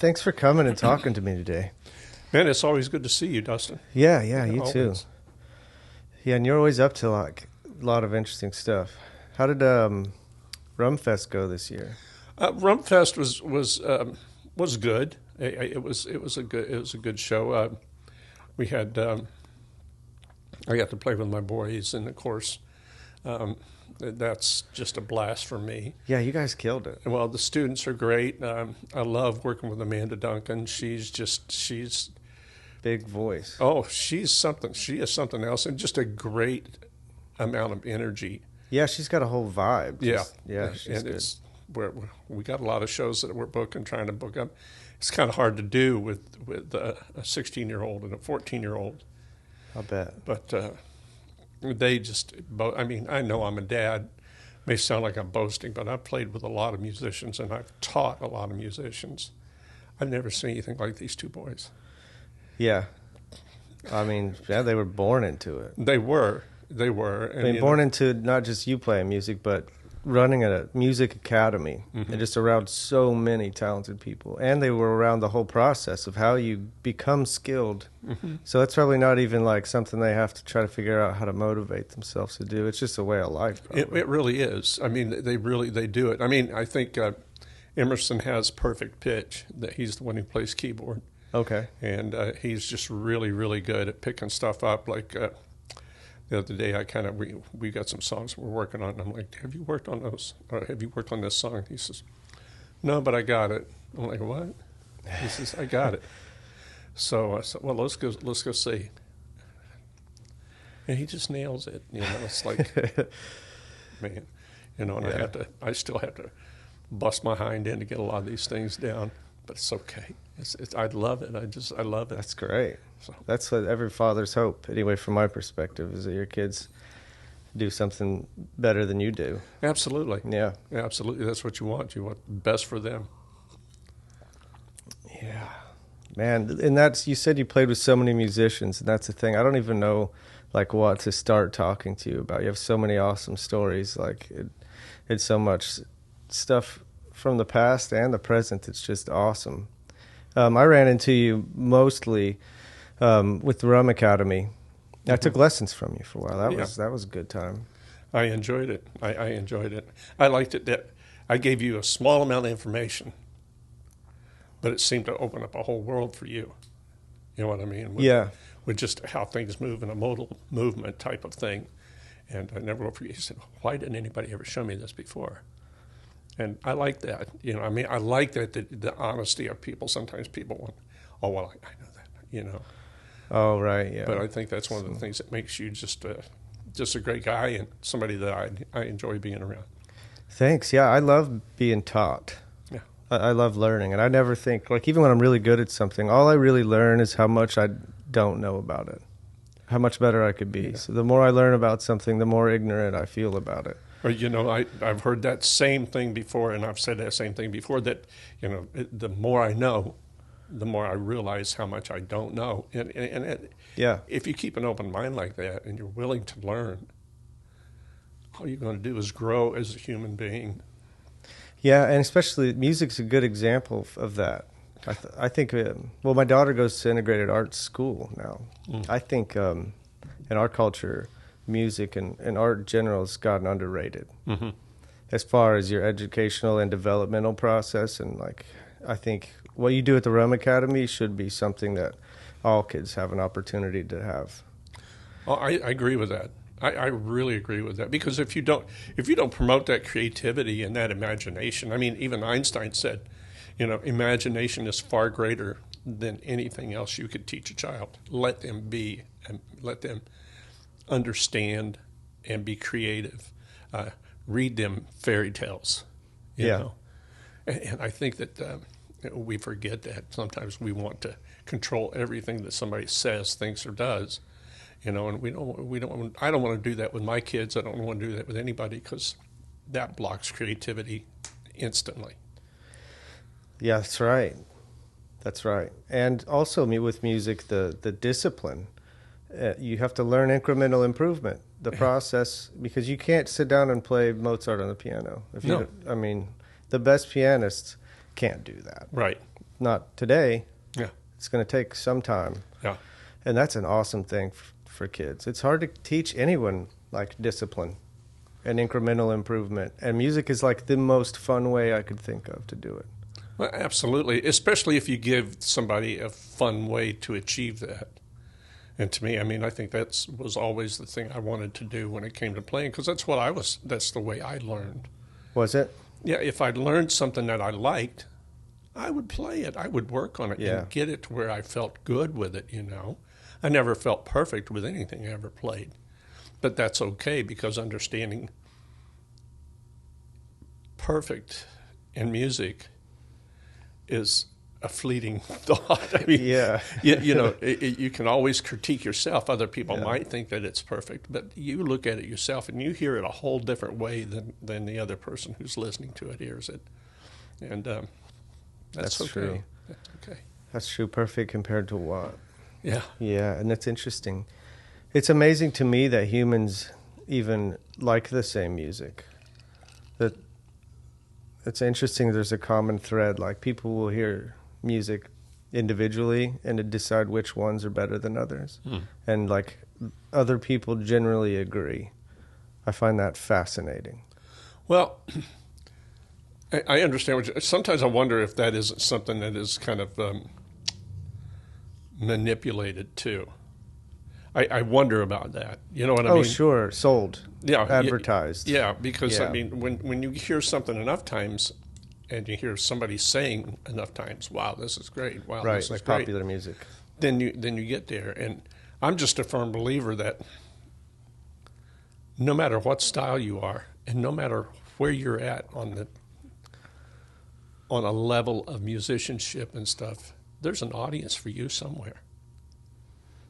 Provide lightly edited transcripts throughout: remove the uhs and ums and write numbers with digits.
Thanks for coming and talking to me today. Man, it's always good to see you, Dustin. Yeah, you Always. too. Yeah, and you're always up to like a lot of interesting stuff. How did Rhum Fest go this year? Rhum Fest was good. It was a good show. We had I got to play with my boys, and of course, that's just a blast for me. Yeah, you guys killed it. Well, the students are great. I love working with Amanda Duncan. She's big voice. Oh, she's something. She is something else, and just a great amount of energy. Yeah, she's got a whole vibe. Yeah, she's and good. We got a lot of shows that we're booking, trying to book up. It's kind of hard to do with a 16-year-old and a 14-year-old. I'll bet. But they just, I mean, I know I'm a dad. May sound like I'm boasting, but I've played with a lot of musicians, and I've taught a lot of musicians. I've never seen anything like these two boys. Yeah. I mean, yeah, they were born into it. They were. And, I mean, born into not just you playing music, but running a music academy and just around so many talented people. And they were around the whole process of how you become skilled. So that's probably not even like something they have to try to figure out how to motivate themselves to do. It's just a way of life. It really is. I mean, they do it. I mean, I think Emerson has perfect pitch. That he's the one who plays keyboard. Okay. And he's just really, really good at picking stuff up. Like the other day, we got some songs we're working on. And I'm like, have you worked on those? Or have you worked on this song? He says, no, but I got it. I'm like, what? He says, I got it. So I said, well, let's go see. And he just nails it. You know, it's like, man, you know, and Yeah. I still have to bust my hind end to get a lot of these things down, but it's okay. I love it. I love it. That's great. So. That's what every father's hope, anyway, from my perspective, is that your kids do something better than you do. Absolutely. Yeah. Absolutely. That's what you want. You want the best for them. Yeah. Man, and that's, you said you played with so many musicians, and that's the thing. I don't even know, like, what to start talking to you about. You have so many awesome stories. Like, it's so much stuff from the past and the present. It's just awesome. I ran into you mostly with the Rhum Academy. I took lessons from you for a while. That was a good time. I enjoyed it. I enjoyed it. I liked it that I gave you a small amount of information, but it seemed to open up a whole world for you. You know what I mean? With just how things move in a modal movement type of thing. And I never will forget, you said, why didn't anybody ever show me this before? And I like that. You know, I mean, I like that the honesty of people. Sometimes people want, oh, well, I know that, you know. Oh, right, yeah. But I think that's one of the things that makes you just a great guy and somebody that I enjoy being around. Thanks. Yeah, I love being taught. Yeah. I love learning. And I never think, like, even when I'm really good at something, all I really learn is how much I don't know about it, how much better I could be. Yeah. So the more I learn about something, the more ignorant I feel about it. Or, you know, I've heard that same thing before, and I've said that same thing before, that, you know, the more I know, the more I realize how much I don't know. And if you keep an open mind like that and you're willing to learn, all you're going to do is grow as a human being. Yeah, and especially music's a good example of that. I think, well, my daughter goes to integrated arts school now. I think in our culture, music and art in general has gotten underrated as far as your educational and developmental process. And like, I think what you do at the Rhum Academy should be something that all kids have an opportunity to have. Oh, I agree with that. I really agree with that, because if you don't promote that creativity and that imagination, I mean, even Einstein said, you know, imagination is far greater than anything else you could teach a child. Let them be, and let them understand and be creative. Read them fairy tales, you know. And I think that we forget that sometimes we want to control everything that somebody says, thinks, or does, you know. And I don't want to do that with my kids. I don't want to do that with anybody, because that blocks creativity instantly. Yeah, that's right. That's right. And also with music, the discipline. You have to learn incremental improvement, the process, because you can't sit down and play Mozart on the piano. I mean, the best pianists can't do that. Right. not today. Yeah. It's going to take some time. Yeah. And that's an awesome thing for kids. It's hard to teach anyone like discipline and incremental improvement. And music is like the most fun way I could think of to do it. Well, absolutely, especially if you give somebody a fun way to achieve that. And to me, I mean, I think that was always the thing I wanted to do when it came to playing, because that's the way I learned. Was it? Yeah, if I learned something that I liked, I would play it. I would work on it and get it to where I felt good with it, you know. I never felt perfect with anything I ever played. But that's okay, because understanding perfect in music is a fleeting thought. I mean, you know, you can always critique yourself. Other people might think that it's perfect, but you look at it yourself and you hear it a whole different way than the other person who's listening to it hears it. And that's okay. True. That's okay. That's true. Perfect compared to what? Yeah. Yeah, and that's interesting. It's amazing to me that humans even like the same music. That it's interesting. There's a common thread. Like people will hear music individually and to decide which ones are better than others. And like other people generally agree. I find that fascinating. Well, I understand sometimes I wonder if that isn't something that is kind of manipulated too. I wonder about that. You know what I mean? Oh, sure. Sold. Yeah. Advertised. Yeah, because I mean, when you hear something enough times, and you hear somebody saying enough times, "Wow, this is great! Wow, right, this is like great," popular music. Then you get there, and I'm just a firm believer that no matter what style you are, and no matter where you're at on a level of musicianship and stuff, there's an audience for you somewhere.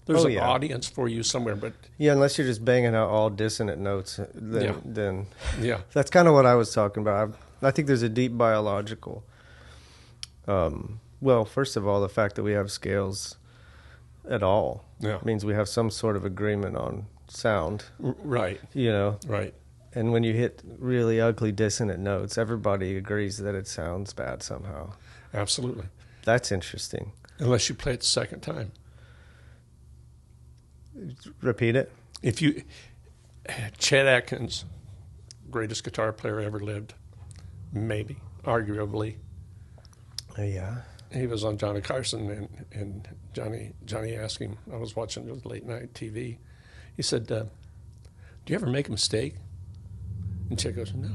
There's an audience for you somewhere, but unless you're just banging out all dissonant notes, then yeah, that's kind of what I was talking about. I think there's a deep biological. Well, first of all, the fact that we have scales at all means we have some sort of agreement on sound, right? You know, right. And when you hit really ugly dissonant notes, everybody agrees that it sounds bad somehow. Absolutely. That's interesting. Unless you play it the second time. Repeat it. If you, Chet Atkins, greatest guitar player ever lived, maybe, arguably. Yeah. He was on Johnny Carson, and Johnny asked him, I was watching late night TV, he said, do you ever make a mistake? And Chet goes, no.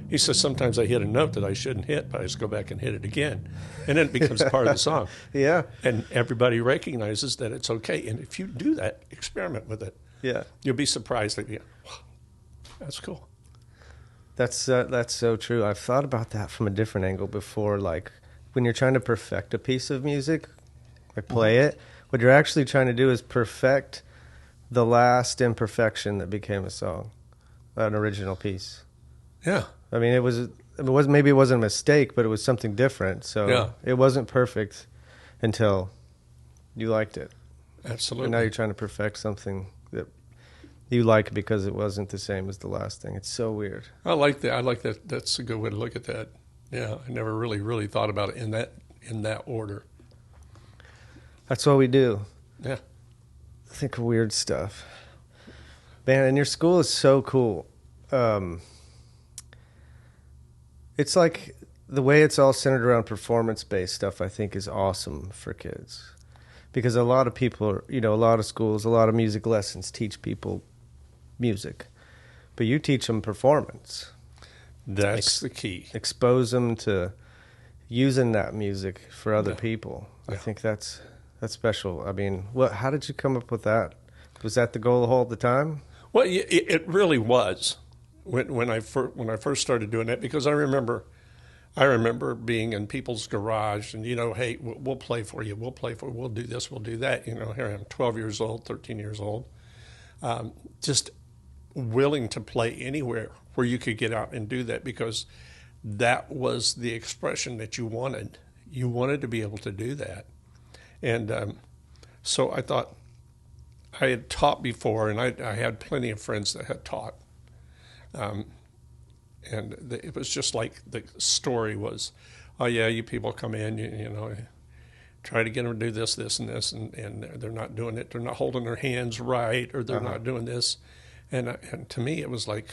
He says, sometimes I hit a note that I shouldn't hit, but I just go back and hit it again. And then it becomes part of the song. Yeah. And everybody recognizes that it's okay. And if you do that, experiment with it. Yeah. You'll be surprised that, wow, that's cool. That's so true. I've thought about that from a different angle before. Like when you're trying to perfect a piece of music, like play it, what you're actually trying to do is perfect the last imperfection that became a song, an original piece. Yeah. I mean, it wasn't maybe it wasn't a mistake, but it was something different. So it wasn't perfect until you liked it. Absolutely. And now you're trying to perfect something that you like because it wasn't the same as the last thing. It's so weird. I like that. I like that. That's a good way to look at that. Yeah, I never really thought about it in that order. That's what we do. Yeah. Think of weird stuff. Man, and your school is so cool. It's like the way it's all centered around performance-based stuff, I think, is awesome for kids. Because a lot of people, a lot of schools, a lot of music lessons teach people music. But you teach them performance. That's the key. Expose them to using that music for other people. I think that's special. I mean, how did you come up with that? Was that the goal all the time? Well, it really was when I first started doing that, because I remember being in people's garage and, hey, we'll play for you. We'll do this, we'll do that. Here I am, 12 years old, 13 years old, just willing to play anywhere where you could get out and do that, because that was the expression that you wanted. You wanted to be able to do that. And so I thought, I had taught before, and I had plenty of friends that had taught. And it was just like the story was, oh yeah, you people come in, you know, try to get them to do this, this, and this, and they're not doing it. They're not holding their hands right, or they're not doing this. And to me, it was like,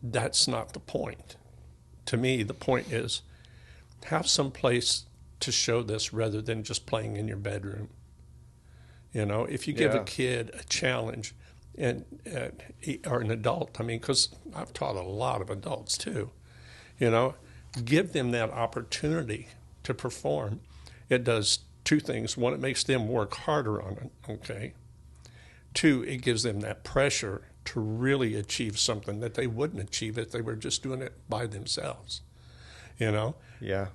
that's not the point. To me, the point is have some place to show this rather than just playing in your bedroom. You know, if you give a kid a challenge, or an adult, I mean, because I've taught a lot of adults too, you know, give them that opportunity to perform. It does two things. One, it makes them work harder on it, okay? Two, it gives them that pressure to really achieve something that they wouldn't achieve if they were just doing it by themselves, you know? Yeah.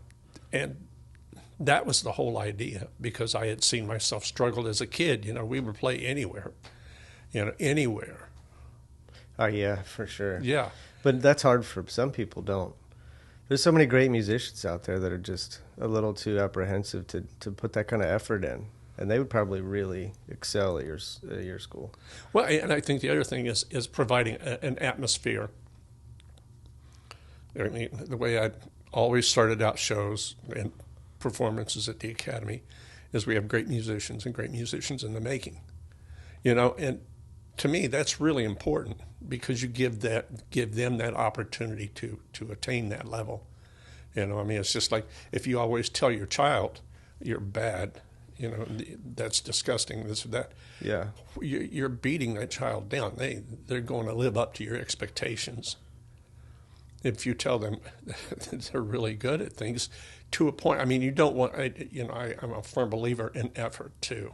And that was the whole idea, because I had seen myself struggle as a kid. You know, we would play anywhere, you know, anywhere. Oh, yeah, for sure. Yeah. But that's hard for some people, don't. There's so many great musicians out there that are just a little too apprehensive to put that kind of effort in. And they would probably really excel at your school. Well, and I think the other thing is providing an atmosphere. I mean, the way I always started out shows and performances at the Academy is we have great musicians and great musicians in the making. You know, and to me that's really important, because you give them that opportunity to attain that level. You know, I mean, it's just like if you always tell your child you're bad, you know, that's disgusting, this or that. Yeah. You're beating that child down. They're going to live up to your expectations. If you tell them they're really good at things to a point, I mean, you don't want, you know, I'm a firm believer in effort too.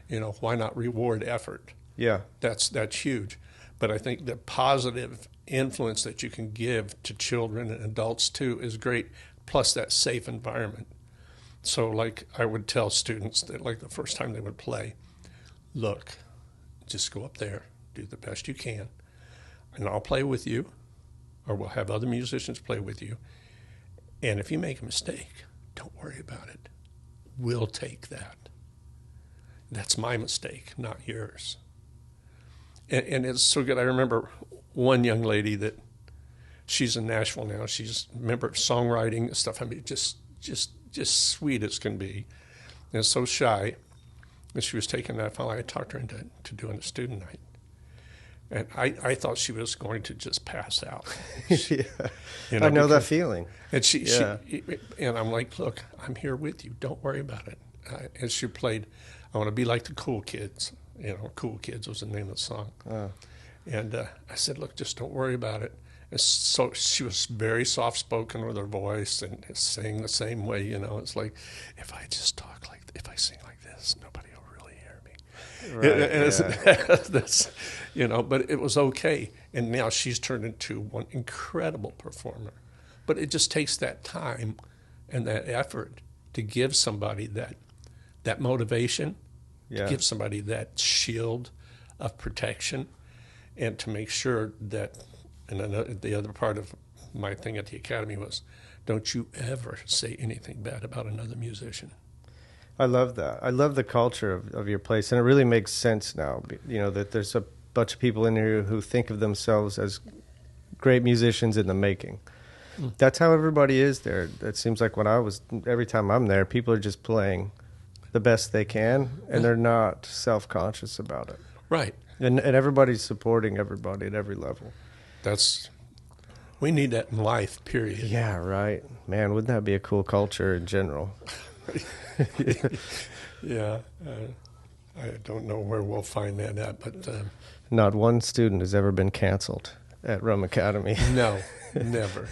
You know, why not reward effort? Yeah. That's huge. But I think the positive influence that you can give to children and adults too is great, plus that safe environment. So like I would tell students that, like, the first time they would play, look, just go up there, do the best you can, and I'll play with you, or we'll have other musicians play with you. And if you make a mistake, don't worry about it. We'll take that. That's my mistake, not yours. And it's so good. I remember one young lady that she's in Nashville now. She's a member of songwriting and stuff. I mean, just sweet as can be, and so shy. And she was taking that. Finally, I talked her into doing a student night, and I thought she was going to just pass out. Yeah. You know, I know that feeling. And she and I'm like, look, I'm here with you. Don't worry about it. And she played, I Want to Be Like the Cool Kids. You know, Cool Kids was the name of the song. Oh. And I said, look, just don't worry about it. And so she was very soft-spoken with her voice and sang the same way, you know. It's like, if I sing like this, nobody will really hear me. Right, and that's, you know, but it was okay. And now she's turned into one incredible performer. But it just takes that time and that effort to give somebody that motivation, to give somebody that shield of protection, and to make sure that, and the other part of my thing at the Academy was, don't you ever say anything bad about another musician. I love that. I love the culture of your place, and it really makes sense now, you know, that there's a bunch of people in here who think of themselves as great musicians in the making. That's how everybody is there. It seems like every time I'm there, people are just playing the best they can, and they're not self-conscious about it. Right. And everybody's supporting everybody at every level. We need that in life, period. Yeah, right. Man, wouldn't that be a cool culture in general? Yeah. I don't know where we'll find that at, but... Not one student has ever been canceled at Rhum Academy. No, never.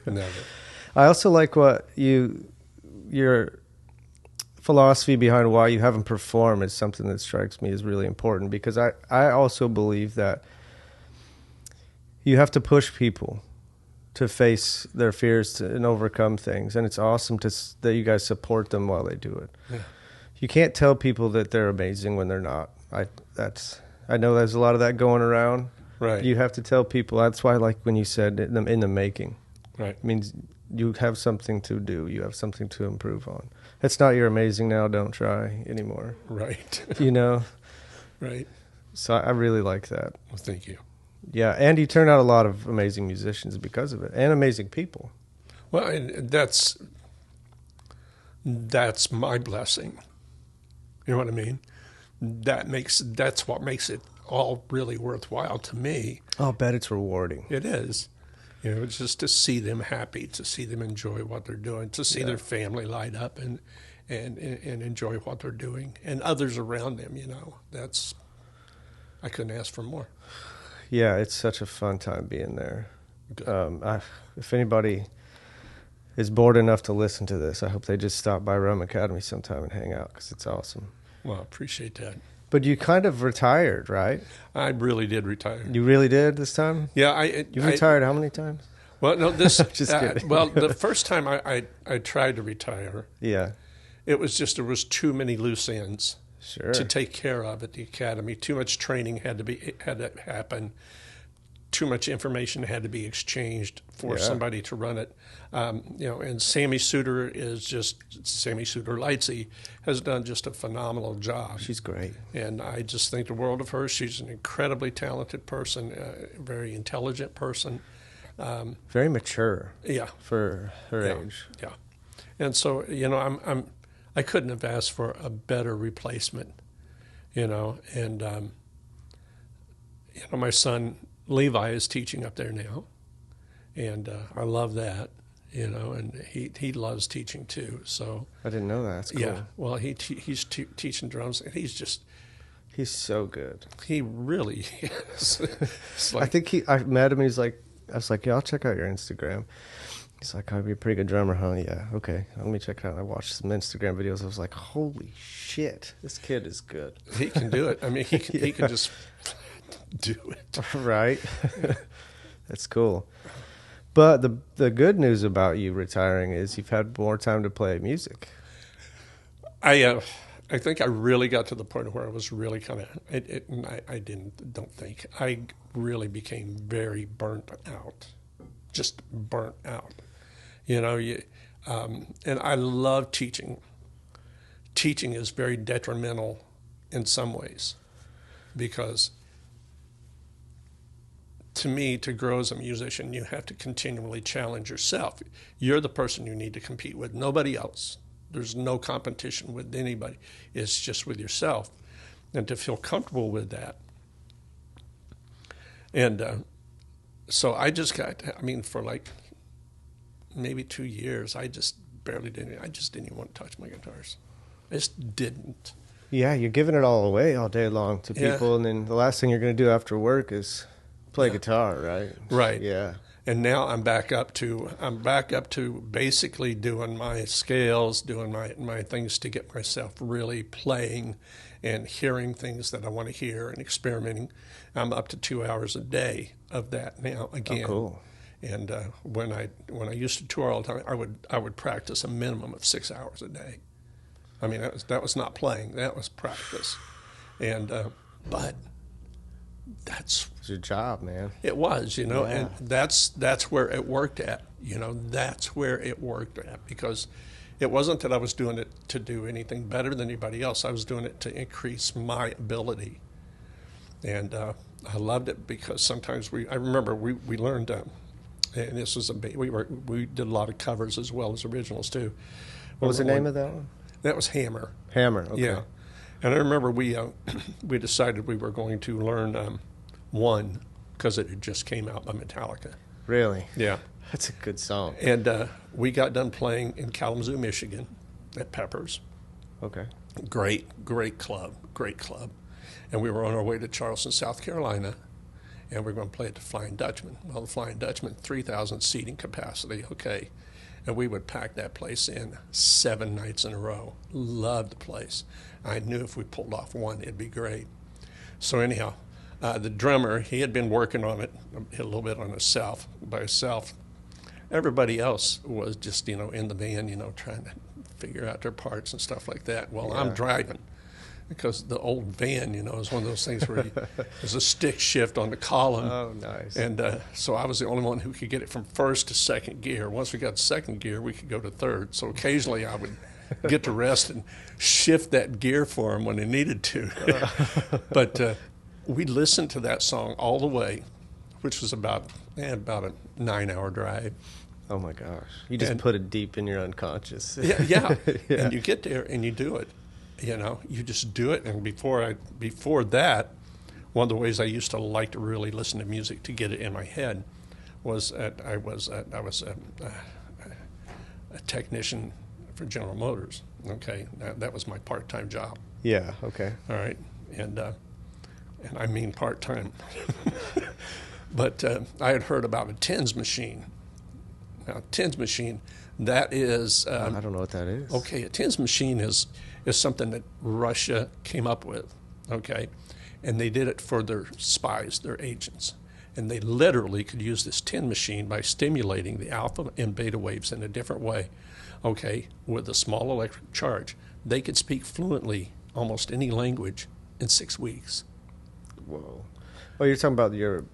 Never. I also like what your philosophy behind why you haven't performed is something that strikes me as really important, because I also believe that you have to push people to face their fears and overcome things, and it's awesome that you guys support them while they do it. Yeah. You can't tell people that they're amazing when they're not. I know there's a lot of that going around. Right. You have to tell people. That's why I like when you said in the making. Right. It means you have something to do. You have something to improve on. It's not you're amazing now, don't try anymore. Right. You know? Right. So I really like that. Well, thank you. Yeah, and you turn out a lot of amazing musicians because of it, and amazing people. Well, and that's my blessing. You know what I mean? That's what makes it all really worthwhile to me. I'll bet it's rewarding. It is. You know, it's just to see them happy, to see them enjoy what they're doing, to see their family light up and enjoy what they're doing, and others around them. You know, I couldn't ask for more. Yeah, it's such a fun time being there. If anybody is bored enough to listen to this, I hope they just stop by Rhum Academy sometime and hang out, because it's awesome. Well, I appreciate that. But you kind of retired, right? I really did retire. You really did this time? Yeah, You retired how many times? Well, no, this. Just kidding. Well, the first time I tried to retire, Yeah. it was just there was too many loose ends Sure. to take care of at the academy. Too much training had to happen. Too much information had to be exchanged for somebody to run it. You know, and Sammy Suter Lightsey has done just a phenomenal job. She's great. And I just think the world of her. She's an incredibly talented person, a very intelligent person. Very mature. Yeah. For her age. Yeah. And so, you know, I couldn't have asked for a better replacement, you know, and, you know, my son Levi is teaching up there now, and I love that, you know, and he loves teaching too. So I didn't know that. That's cool. yeah, well, he's teaching drums, and he's so good. he really is. It's like, I think I met him. I was like, yeah, I'll check out your Instagram. He's like, I'd be a pretty good drummer, huh? Yeah, okay. Let me check it out. I watched some Instagram videos. I was like, holy shit, this kid is good. he can do it. I mean, he can just do it. Right? That's cool. But the good news about you retiring is you've had more time to play music. I think I really got to the point where I was really kind of I really became very burnt out, just burnt out. You know, and I love teaching. Teaching is very detrimental in some ways, because to me, to grow as a musician, you have to continually challenge yourself. You're the person you need to compete with, nobody else. There's no competition with anybody. It's just with yourself. And to feel comfortable with that. And so I just for like maybe 2 years, I just didn't even want to touch my guitars. I just didn't. Yeah, you're giving it all away all day long to people, and then the last thing you're going to do after work is play guitar, right? Right. Yeah. And now I'm back up to basically doing my scales, doing my things to get myself really playing and hearing things that I want to hear and experimenting. I'm up to 2 hours a day of that now again. Oh, cool. And when I used to tour all the time, I would practice a minimum of 6 hours a day. I mean, that was not playing, that was practice. And but that's It's your job, man. it was, you know, Yeah. and that's where it worked at, you know, that's where it worked at, because it wasn't that I was doing it to do anything better than anybody else. I was doing it to increase my ability. And I loved it, because sometimes I remember we learned, and this was we did a lot of covers as well as originals too. What was the name of that one? That was Hammer. Hammer, okay. Yeah. And I remember we decided we were going to learn One, because it had just came out by Metallica. Really? Yeah. That's a good song. And we got done playing in Kalamazoo, Michigan at Pepper's. Okay. Great club. And we were on our way to Charleston, South Carolina, and we were going to play at the Flying Dutchman. Well, the Flying Dutchman, 3,000 seating capacity, okay. And we would pack that place in 7 nights in a row. Loved the place. I knew if we pulled off one, it'd be great. So anyhow, the drummer, he had been working on it a little bit by himself. Everybody else was just, you know, in the van, you know, trying to figure out their parts and stuff like that. Well, I'm driving, because the old van, you know, is one of those things where there's a stick shift on the column. Oh, nice. And so I was the only one who could get it from first to second gear. Once we got to second gear, we could go to third. So occasionally I would get to rest and shift that gear for him when I needed to. But we listened to that song all the way, which was about a 9-hour drive. Oh my gosh! You just put it deep in your unconscious. Yeah, yeah. And you get there and you do it. You know, you just do it. And before that, one of the ways I used to like to really listen to music to get it in my head was I was a technician for General Motors. Okay, that was my part-time job. Yeah. Okay. All right, and I mean part-time. But I had heard about a TENS machine. Now, TENS machine, that is... I don't know what that is. Okay, a TENS machine is something that Russia came up with, okay? And they did it for their spies, their agents. And they literally could use this TENS machine by stimulating the alpha and beta waves in a different way, okay, with a small electric charge. They could speak fluently almost any language in 6 weeks. Whoa. Oh, you're talking about your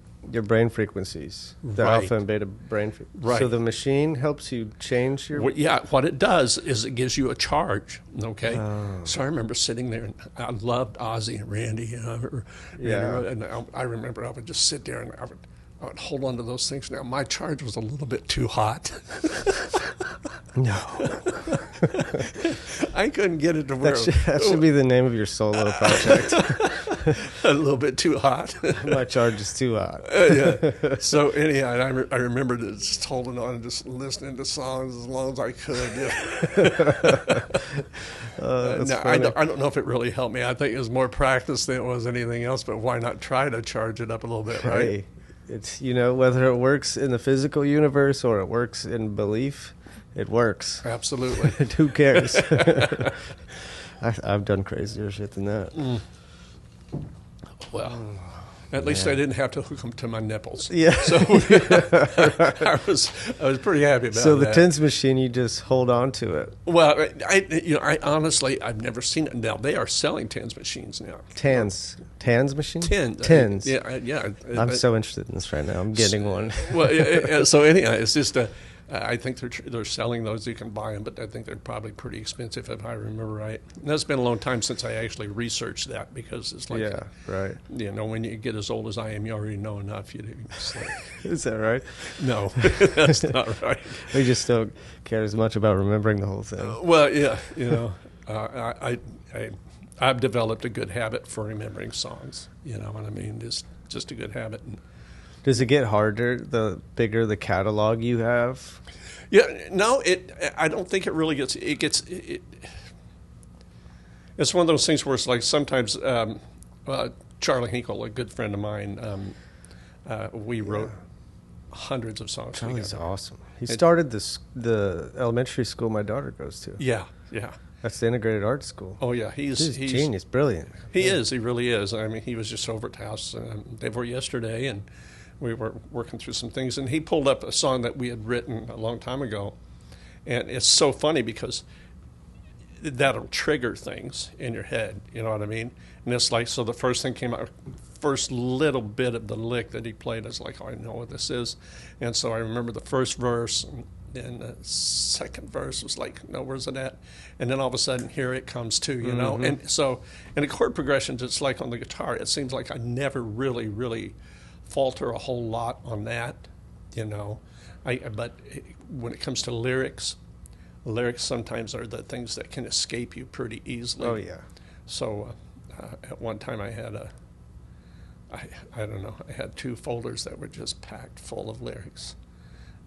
brain frequencies, the Right. alpha and beta brain frequencies. Right. So the machine helps you change your... What it does is it gives you a charge, okay? Oh. So I remember sitting there, and I loved Ozzy and Randy, and I remember I would just sit there and I would hold on to those things. Now, my charge was a little bit too hot. No. I couldn't get it to where... That should be the name of your solo project. a little bit too hot. My charge is too hot. Yeah. So anyhow, I remember just holding on and just listening to songs as long as I could. Yeah. Now, I don't know if it really helped me. I think it was more practice than it was anything else, but why not try to charge it up a little bit, right? Hey, it's, whether it works in the physical universe or it works in belief, it works. Absolutely. Who cares? I've done crazier shit than that. Mm. Well, at least I didn't have to hook them to my nipples. Yeah. So I was pretty happy about that. So the TENS machine, you just hold on to it. Well, I honestly, I've never seen it. Now they are selling TENS machines now. TENS machine? TENS. Yeah. I'm so interested in this right now. I'm getting one. Well, so anyhow, it's just I think they're selling those. You can buy them, but I think they're probably pretty expensive if I remember right. And that's been a long time since I actually researched that, because it's like, yeah, right. When you get as old as I am, you already know enough. Is that right? No, that's not right. We just don't care as much about remembering the whole thing. Well, yeah, I've developed a good habit for remembering songs. You know what I mean? Just a good habit. Does it get harder the bigger the catalog you have? Yeah, no, I don't think it really gets. It's one of those things where it's like sometimes Charlie Hinkle, a good friend of mine, we wrote hundreds of songs. Charlie's awesome. He started the elementary school my daughter goes to. Yeah. That's the integrated art school. Oh yeah, he's genius, brilliant. He is. He really is. I mean, he was just over at the house day before yesterday, and we were working through some things, and he pulled up a song that we had written a long time ago, and it's so funny because that'll trigger things in your head. You know what I mean? And it's like, so the first thing came out, first little bit of the lick that he played, I was like, oh, I know what this is. And so I remember the first verse, and the second verse was like, no, where's it at? And then all of a sudden, here it comes too, you know? And so, in the chord progressions, it's like on the guitar, it seems like I never really, really falter a whole lot on that, but when it comes to lyrics sometimes are the things that can escape you pretty easily. Oh yeah. So at one time I had I don't know, I had 2 folders that were just packed full of lyrics,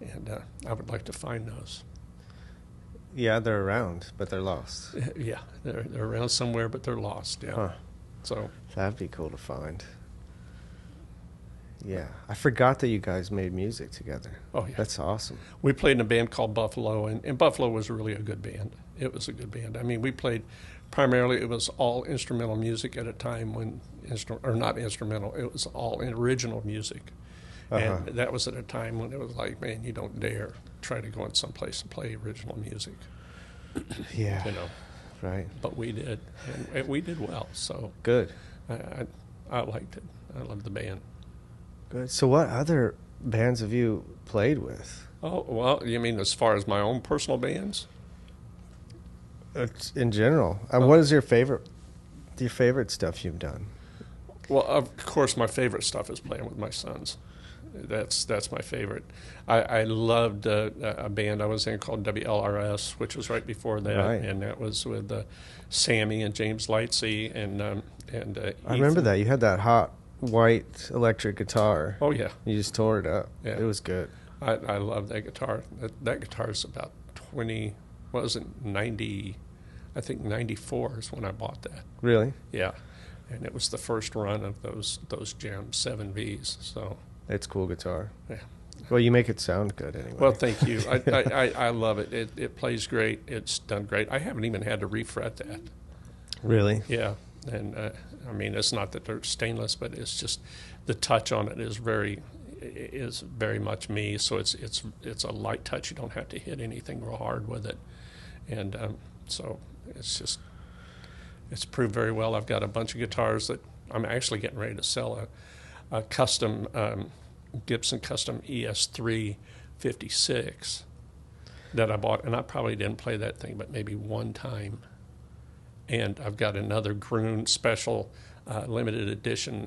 and I would like to find those. Yeah, they're around, but they're lost. Yeah, they're around somewhere, but they're lost. Yeah. Huh. So that'd be cool to find. Yeah, I forgot that you guys made music together. Oh yeah, that's awesome. We played in a band called Buffalo, and Buffalo was really a good band. It was a good band. I mean, we played primarily, it was all instrumental music at a time when not instrumental. It was all original music, and that was at a time when it was like, man, you don't dare try to go in someplace and play original music. Yeah, right. But we did, and we did well. So good. I liked it. I loved the band. Good. So what other bands have you played with? Oh, well, you mean as far as my own personal bands? In general. What is your favorite stuff you've done? Well, of course, my favorite stuff is playing with my sons. That's my favorite. I loved a band I was in called WLRS, which was right before that, Right. and that was with Sammy and James Lightsey and I remember Ethan. that. You had that hot white electric guitar. Oh yeah, You just tore it up. Yeah. It was good. I love that guitar. That guitar is about 20. What was it? 90. I think 94 is when I bought that. Really? Yeah, and it was the first run of those Jam 7Vs. So It's cool guitar. yeah. Well, you make it sound good anyway. Well, thank you. I love it. It plays great. It's done great. I haven't even had to refret that. Really? Yeah, and I mean, it's not that they're stainless, but it's just the touch on it is very much me. So it's a light touch. You don't have to hit anything real hard with it, and so it's proved very well. I've got a bunch of guitars that I'm actually getting ready to sell a custom Gibson Custom ES3 56 that I bought, and I probably didn't play that thing but maybe one time. And I've got another Rhum special limited edition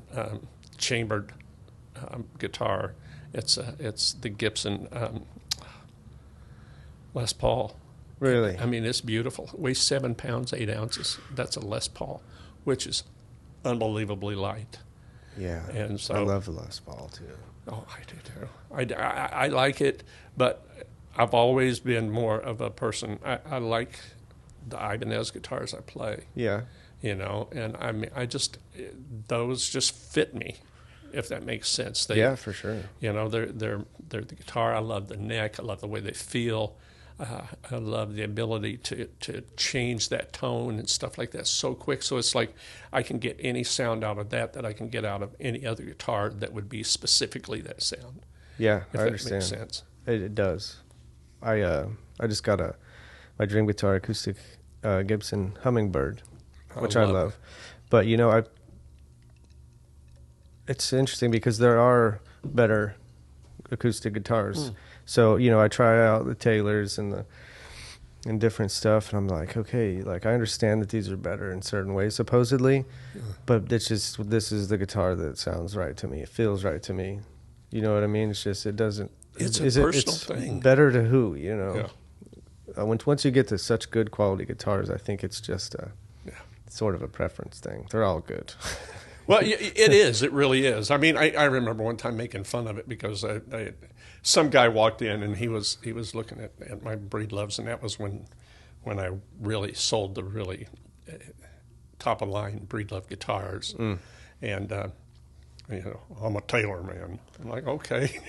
chambered guitar. It's the Gibson Les Paul. Really? I mean, it's beautiful. It weighs 7 pounds 8 ounces. That's a Les Paul, which is unbelievably light. Yeah. And so I love the Les Paul too. Oh, I do too. I like it, but I've always been more of a person. I like the Ibanez guitars I play. Yeah. You know, and I mean, those just fit me, if that makes sense. Yeah, for sure. You know, they're the guitar. I love the neck. I love the way they feel. I love the ability to change that tone and stuff like that so quick. So it's like I can get any sound out of that I can get out of any other guitar that would be specifically that sound. Yeah, If I that understand. makes sense. It does. I just got my dream guitar acoustic Gibson Hummingbird, which I love. But you know, it's interesting because there are better acoustic guitars. So, you know, I try out the Taylors and different stuff, and I'm like, okay, like I understand that these are better in certain ways, supposedly, but this is the guitar that sounds right to me. It feels right to me. You know what I mean? It's just, it doesn't. It's a personal thing. Better to who, you know? Yeah. Once you get to such good quality guitars, I think it's just sort of a preference thing. They're all good. Well, it is. It really is. I mean, I remember one time making fun of it because some guy walked in and he was looking at my Breedloves, and that was when I really sold the really top of line Breedlove guitars, and you know, I'm a Taylor man. I'm like, okay.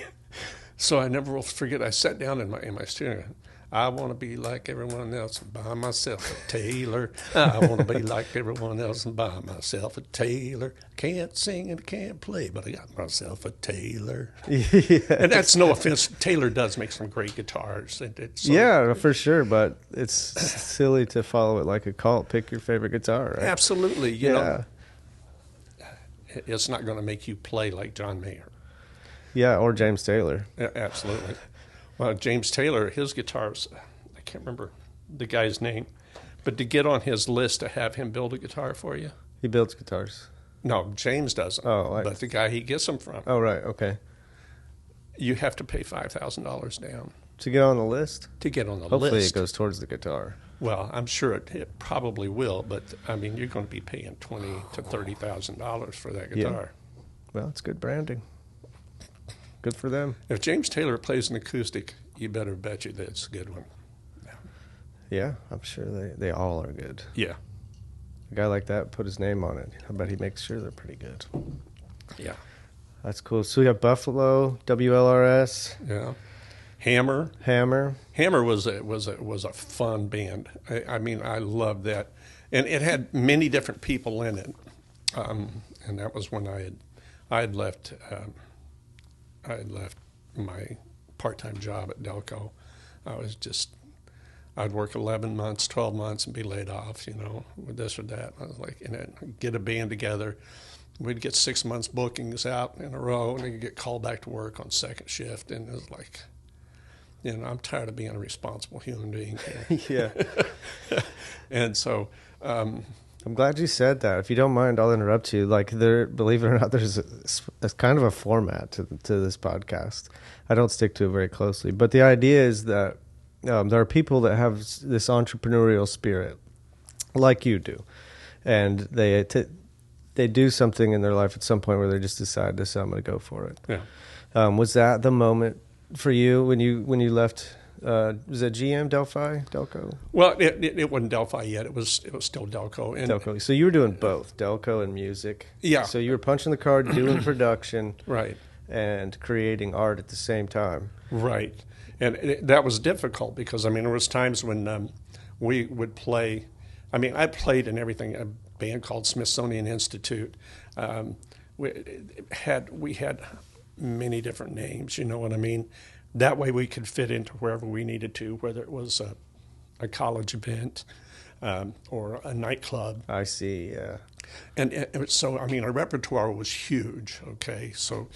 So I never will forget. I sat down in my studio. I want to be like everyone else and buy myself a Taylor. I want to be like everyone else and buy myself a Taylor. Can't sing and can't play, but I got myself a Taylor. Yes. And that's no offense. Taylor does make some great guitars. Yeah, for sure, but it's silly to follow it like a cult. Pick your favorite guitar, right? Absolutely. You know, it's not going to make you play like John Mayer. Yeah, or James Taylor. Yeah, absolutely. Well, James Taylor, his guitars, I can't remember the guy's name, but to get on his list to have him build a guitar for you. He builds guitars. No, James doesn't. Oh, but the guy he gets them from. Oh, right, okay. You have to pay $5,000 down To get on the list? to get on the Hopefully list. it goes towards the guitar. Well, I'm sure it probably will, but I mean, you're going to be paying $20,000 to $30,000 for that guitar. Well, it's good branding. Good for them. If James Taylor plays an acoustic, you better bet you that it's a good one. Yeah, I'm sure they all are good. Yeah. A guy like that put his name on it. I bet he makes sure they're pretty good. Yeah. That's cool. So we have Buffalo, WLRS, Yeah. Hammer. Hammer. was a fun band. I mean, I loved that, and it had many different people in it. And that was when I had left my part-time job at Delco. I'd work 11 months, 12 months, and be laid off, you know, with this or that. I was like, and then get a band together. We'd get 6 months bookings out in a row, and then get called back to work on second shift. And it was like, you know, I'm tired of being a responsible human being here. Yeah. And so I'm glad you said that. If you don't mind, I'll interrupt you. Like, believe it or not, there's a kind of a format to this podcast. I don't stick to it very closely, but the idea is that there are people that have this entrepreneurial spirit, like you do, and they do something in their life at some point where they just decide to say, I'm going to go for it. Yeah. Was that the moment for you when you left? Was it GM Delco? Well, it wasn't Delphi yet. It was still Delco. And Delco. So you were doing both Delco and music. Yeah. So you were punching the card, doing production, right, and creating art at the same time. right, and that was difficult because I mean there was times when we would play. I mean I played in everything. A band called Smithsonian Institute. We had many different names. You know what I mean? That way we could fit into wherever we needed to, whether it was a college event or a nightclub. I see, yeah. And so, I mean, our repertoire was huge, okay? So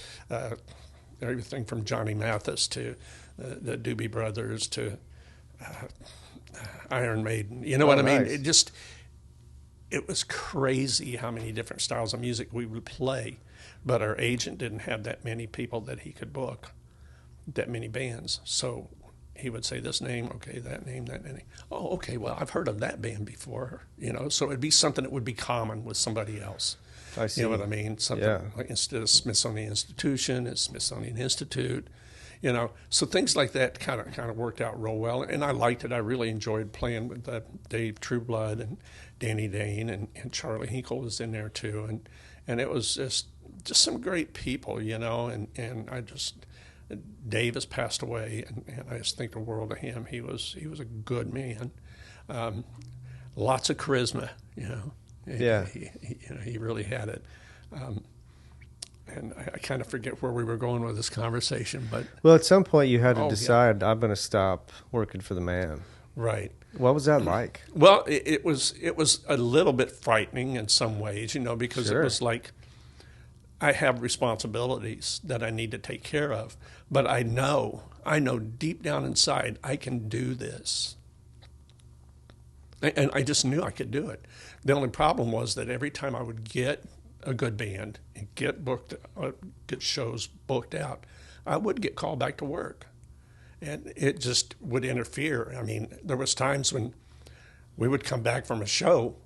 everything from Johnny Mathis to the Doobie Brothers to Iron Maiden. You know what I mean? Nice. It was crazy how many different styles of music we would play, but our agent didn't have that many people that he could book. That many bands, so he would say this name, okay, that name. Oh, okay, well, I've heard of that band before, you know. So it'd be something that would be common with somebody else. I see. You know what I mean? Something like instead of Smithsonian Institution, it's Smithsonian Institute, you know. So things like that kind of worked out real well, and I liked it. I really enjoyed playing with Dave Trueblood and Danny Dane and Charlie Hinkle was in there too, and it was just some great people, you know, and I just. Dave has passed away, and I just think the world of him. He was a good man, lots of charisma, you know. Yeah, He really had it. And I kind of forget where we were going with this conversation, but well, at some point you had to decide, I'm going to stop working for the man. Right. What was that like? Well, it was a little bit frightening in some ways, you know, because Sure. It was like. I have responsibilities that I need to take care of, but I know deep down inside I can do this. And I just knew I could do it. The only problem was that every time I would get a good band and get shows booked out, I would get called back to work. And it just would interfere. I mean, there was times when we would come back from a show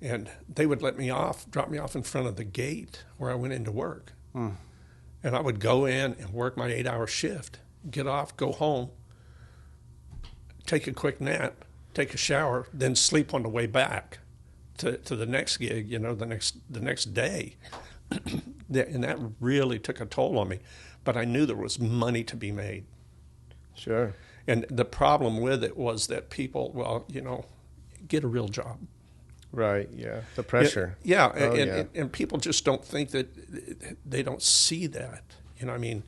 and they would drop me off in front of the gate where I went into work. And I would go in and work my 8-hour shift, get off, go home, take a quick nap, take a shower, then sleep on the way back to the next gig, you know, the next day. And that really took a toll on me. But I knew there was money to be made. Sure. And the problem with it was that people, well, you know, get a real job. Right, yeah. The pressure. Yeah, Oh, and people just don't think that, they don't see that. You know, I mean,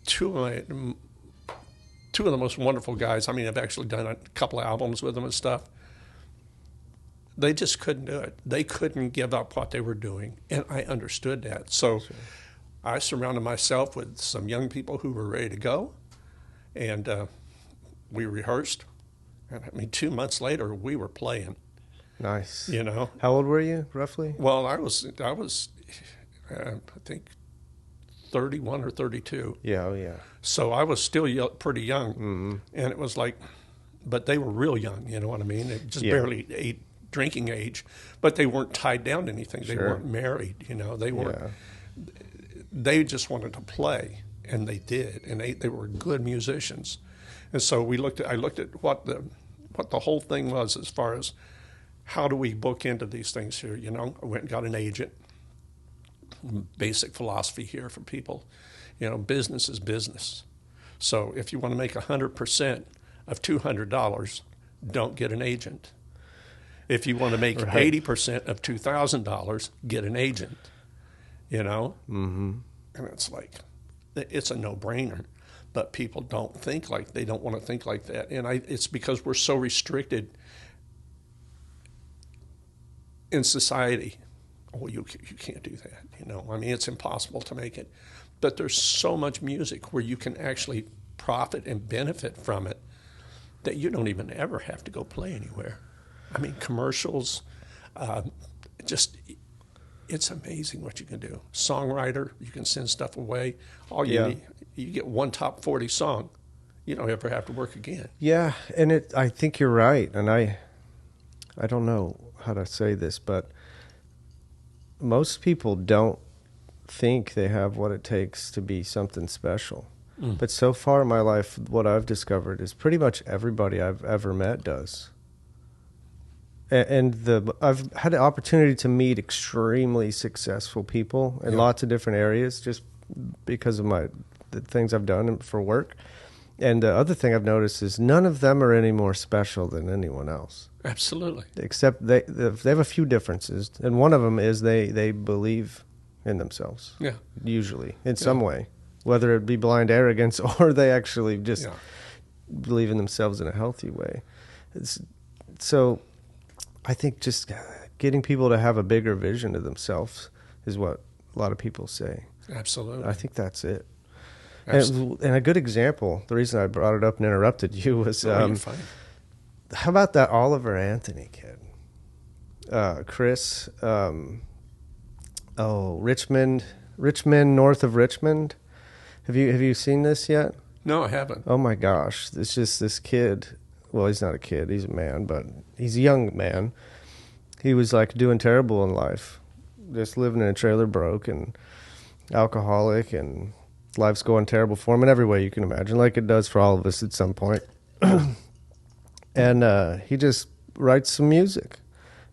two of the most wonderful guys, I mean, I've actually done a couple of albums with them and stuff. They just couldn't do it. They couldn't give up what they were doing, and I understood that. So Sure. I surrounded myself with some young people who were ready to go, and we rehearsrsed. And I mean, 2 months later, we were playing. Nice. You know. How old were you, roughly? Well, I was, I think, 31 or 32. Yeah, oh yeah. So I was still pretty young, Mm-hmm. and it was like, but they were real young. You know what I mean? They just barely drinking age, but they weren't tied down to anything. They Sure. weren't married. You know, they weren't. Yeah. They just wanted to play, and they did, and they were good musicians. And so I looked at what the whole thing was as far as how do we book into these things here? You know, I went and got an agent. Basic philosophy here for people. You know, business is business. So if you want to make 100% of $200, don't get an agent. If you want to make 80% of $2,000, get an agent. You know? Mm-hmm. And it's like, it's a no-brainer. But people don't they don't want to think like that. And it's because we're so restricted in society. Oh, you can't do that. You know, I mean, it's impossible to make it. But there's so much music where you can actually profit and benefit from it that you don't even ever have to go play anywhere. I mean, commercials, just, it's amazing what you can do. Songwriter, you can send stuff away. All you need, you get one top 40 song, you don't ever have to work again. Yeah, and I think you're right, and I don't know how to say this, but most people don't think they have what it takes to be something special. But so far in my life, what I've discovered is pretty much everybody I've ever met does. And I've had the opportunity to meet extremely successful people in lots of different areas just because of the things I've done for work. And the other thing I've noticed is none of them are any more special than anyone else. Absolutely. Except they have a few differences, and one of them is they believe in themselves. Yeah. Usually, in some way, whether it be blind arrogance or they actually just believe in themselves in a healthy way. So I think just getting people to have a bigger vision of themselves is what a lot of people say. Absolutely. I think that's it. And a good example, the reason I brought it up and interrupted you was, how about that Oliver Anthony kid? Chris, Richmond, north of Richmond. Have you seen this yet? No, I haven't. Oh my gosh, it's just this kid. Well, he's not a kid, he's a man, but he's a young man. He was like doing terrible in life, just living in a trailer, broke and alcoholic, and life's going terrible for him in every way you can imagine, like it does for all of us at some point. And he just writes some music.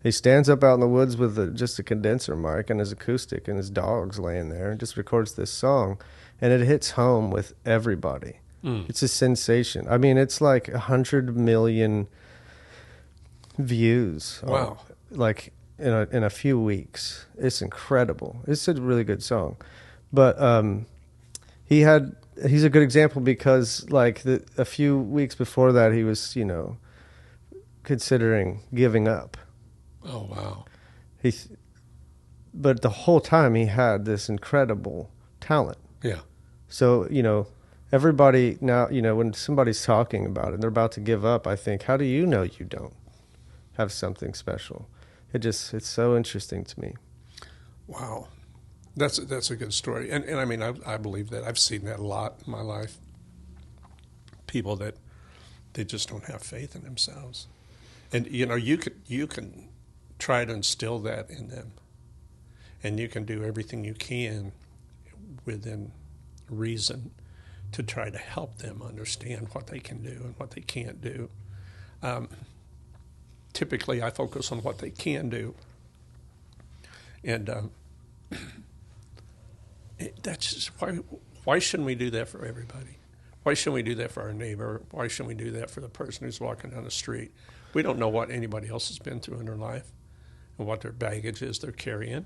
He stands up out in the woods with just a condenser mic and his acoustic and his dog's laying there and just records this song, and it hits home with everybody. It's a sensation. I mean, it's like 100 million views. Wow. Like in a few weeks. It's incredible. It's a really good song. But he's a good example because like a few weeks before that he was, considering giving up. Oh, wow. But the whole time he had this incredible talent. Yeah. So, everybody now, when somebody's talking about it, they're about to give up, I think, how do you know you don't have something special? It's so interesting to me. Wow. That's a good story. And I mean, I believe that. I've seen that a lot in my life. People that they just don't have faith in themselves. And, you can try to instill that in them. And you can do everything you can within reason to try to help them understand what they can do and what they can't do. Typically, I focus on what they can do. And that's just why shouldn't we do that for everybody? Why shouldn't we do that for our neighbor? Why shouldn't we do that for the person who's walking down the street? We don't know what anybody else has been through in their life and what their baggage is they're carrying.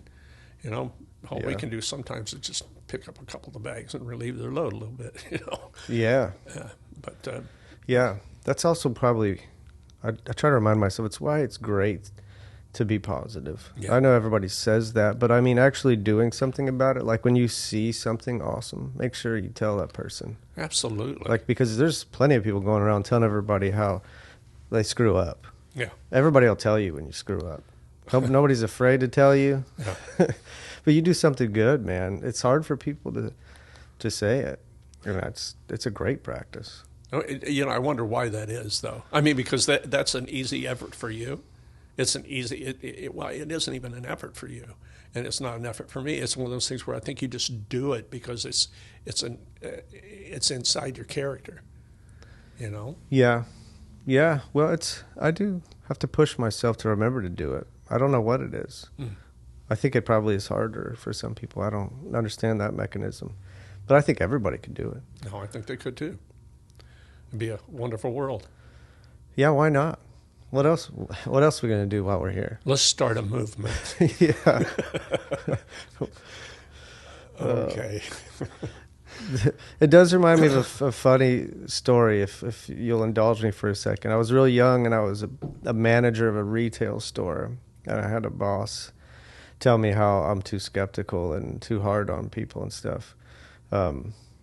All we can do sometimes is just pick up a couple of the bags and relieve their load a little bit, Yeah. Yeah, that's also probably, I try to remind myself, it's why it's great to be positive. Yeah. I know everybody says that, but I mean actually doing something about it, like when you see something awesome, make sure you tell that person. Absolutely. Like, because there's plenty of people going around telling everybody how they screw up. Yeah. Everybody will tell you when you screw up. Nobody's afraid to tell you. Yeah. But you do something good, man. It's hard for people to say it. And it's a great practice. I wonder why that is, though. I mean, because that's an easy effort for you. It's an easy. It isn't even an effort for you, and it's not an effort for me. It's one of those things where I think you just do it because it's inside your character. Yeah. Well, I do have to push myself to remember to do it. I don't know what it is. I think it probably is harder for some people. I don't understand that mechanism, but I think everybody could do it. No, I think they could too. It'd be a wonderful world. Yeah, why not? What else are we going to do while we're here? Let's start a movement. Yeah. Okay. It does remind me of a funny story, if you'll indulge me for a second. I was really young, and I was a manager of a retail store, and I had a boss tell me how I'm too skeptical and too hard on people and stuff. But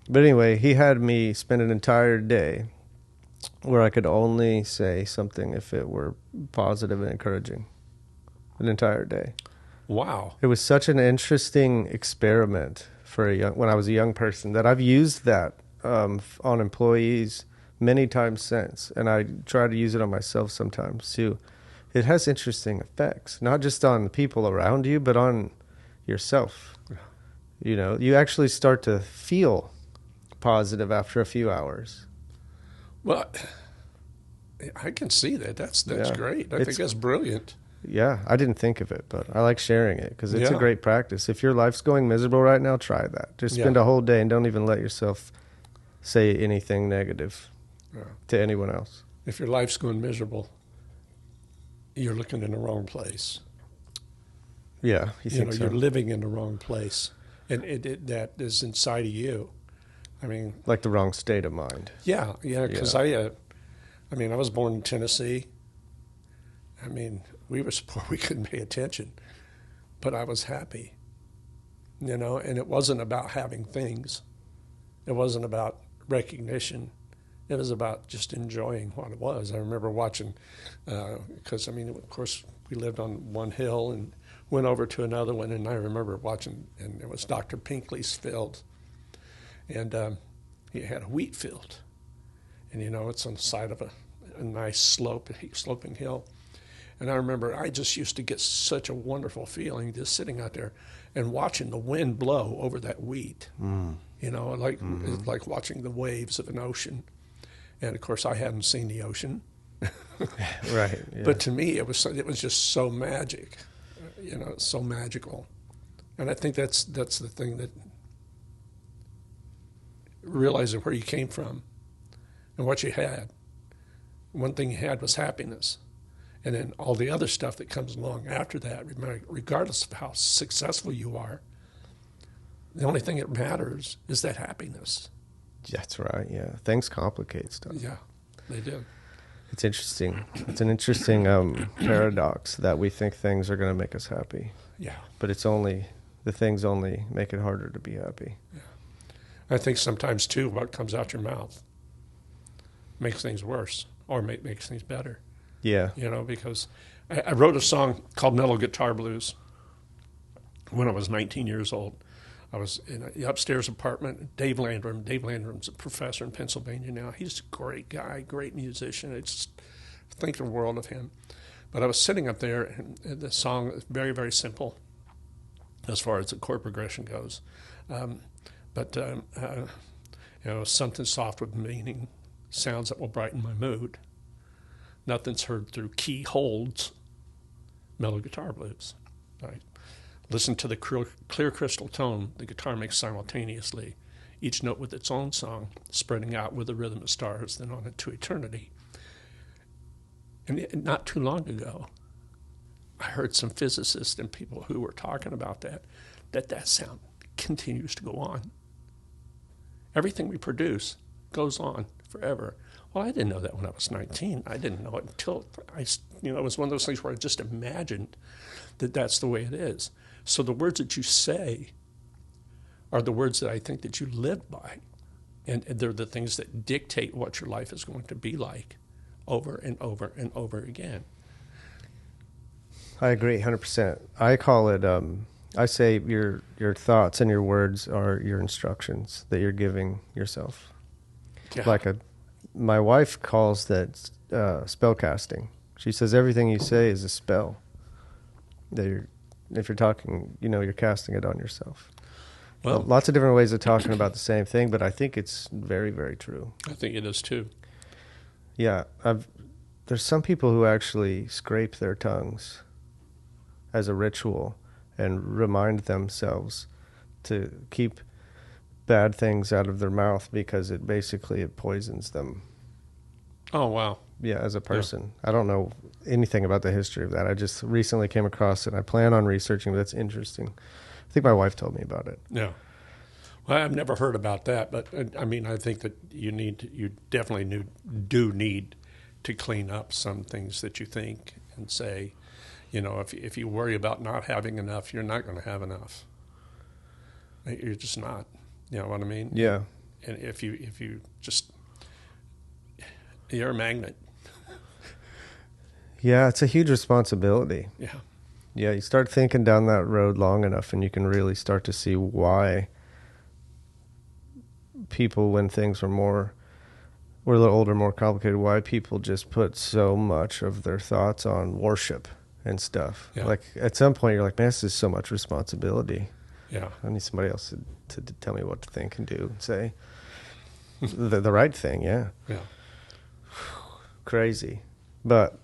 anyway, he had me spend an entire day where I could only say something if it were positive and encouraging an entire day. Wow. It was such an interesting experiment for when I was a young person that I've used that on employees many times since, and I try to use it on myself sometimes too. It has interesting effects, not just on the people around you, but on yourself. You know, you actually start to feel positive after a few hours. Well, I can see that. That's great. I think that's brilliant. Yeah, I didn't think of it, but I like sharing it because it's a Yeah. great practice. If your life's going miserable right now, try that. Just spend a whole day and don't even let yourself say anything negative to anyone else. If your life's going miserable, you're looking in the wrong place. Yeah, you know, you're living in the wrong place, and that is inside of you. I mean, like the wrong state of mind. Yeah, because I was born in Tennessee. I mean, we were poor, we couldn't pay attention, but I was happy, you know, and it wasn't about having things. It wasn't about recognition. It was about just enjoying what it was. I remember watching, because, I mean, of course, we lived on one hill and went over to another one, and I remember watching, and it was Dr. Pinkley's field, and he had a wheat field. And, you know, it's on the side of a nice sloping hill. And I remember I just used to get such a wonderful feeling just sitting out there and watching the wind blow over that wheat. You know, it's like watching the waves of an ocean. And of course, I hadn't seen the ocean. Right. Yeah. But to me, it was just so magic. You know, so magical. And I think that's the thing, that realizing where you came from and what you had. One thing you had was happiness. And then all the other stuff that comes along after that, regardless of how successful you are, the only thing that matters is that happiness. That's right, yeah. Things complicate stuff. Yeah, they do. It's interesting. It's an interesting paradox that we think things are going to make us happy. Yeah. But the things only make it harder to be happy. Yeah. I think sometimes, too, what comes out your mouth makes things worse or makes things better. Yeah. You know, because I wrote a song called Mellow Guitar Blues when I was 19 years old. I was in an upstairs apartment. Dave Landrum's a professor in Pennsylvania now. He's a great guy, great musician. I just think the world of him. But I was sitting up there, and the song is very, very simple as far as the chord progression goes. You know, something soft with meaning, sounds that will brighten my mood. Nothing's heard through keyholes. Mellow guitar blues. Right. Listen to the clear crystal tone the guitar makes simultaneously, each note with its own song, spreading out with the rhythm of stars, then on into eternity. And not too long ago, I heard some physicists and people who were talking about that sound continues to go on. Everything we produce goes on forever. Well, I didn't know that when I was 19. I didn't know it until it was one of those things where I just imagined that that's the way it is. So the words that you say are the words that I think that you live by. And they're the things that dictate what your life is going to be like over and over and over again. I agree 100%. I call it, I say your thoughts and your words are your instructions that you're giving yourself. Yeah. My wife calls that spell casting. She says everything you say is a spell. That if you're talking, you're casting it on yourself. Well, lots of different ways of talking about the same thing, but I think it's very, very true. I think it is too. Yeah, there's some people who actually scrape their tongues as a ritual and remind themselves to keep bad things out of their mouth because it poisons them. Oh, wow. Yeah, as a person. Yeah. I don't know anything about the history of that. I just recently came across it. I plan on researching, but that's interesting. I think my wife told me about it. Yeah. Well, I've never heard about that, but I mean, I think that you definitely do need to clean up some things that you think and say. If you worry about not having enough, you're not going to have enough. You're just not. You know what I mean? Yeah. And if you just, You're a magnet. Yeah, it's a huge responsibility. Yeah. Yeah, you start thinking down that road long enough, and you can really start to see why people, when things were a little older, more complicated, why people just put so much of their thoughts on worship and stuff. Yeah. Like at some point, you're like, man, this is so much responsibility. Yeah. I need somebody else to tell me what to think and do and say the right thing. Yeah. Yeah. Crazy, but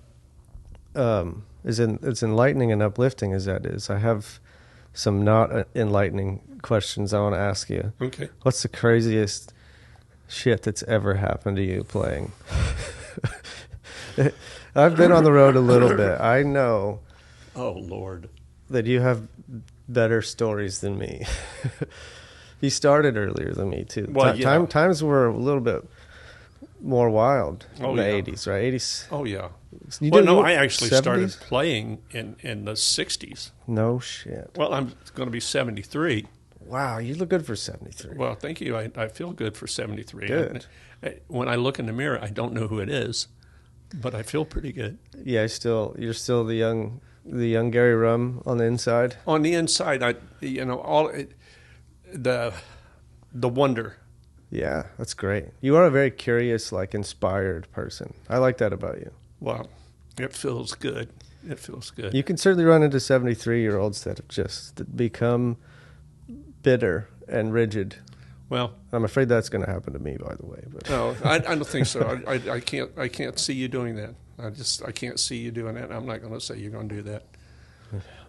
as enlightening and uplifting as that is, I have some not enlightening questions I want to ask you. Okay. What's the craziest shit that's ever happened to you playing? I've been on the road a little bit. I know. Oh, Lord. That you have better stories than me. You started earlier than me, too. Well, yeah. Times were a little bit more wild in the yeah. 80s, right? 80s. Oh, yeah. You Well, did no, what, I actually 70s? started playing in the 60s. No shit. Well, I'm going to be 73. Wow, you look good for 73. Well, thank you. I feel good for 73. Good. When I look in the mirror, I don't know who it is, but I feel pretty good. Yeah, you're still the young Gary Rhum on the inside. On the inside, the wonder. Yeah, that's great. You are a very curious, like inspired person. I like that about you. Well, it feels good. It feels good. You can certainly run into 73-year-olds that have just become bitter and rigid. Well, I'm afraid that's going to happen to me, by the way. But. No, I don't think so. I can't see you doing that. I can't see you doing that. I'm not going to say you're going to do that.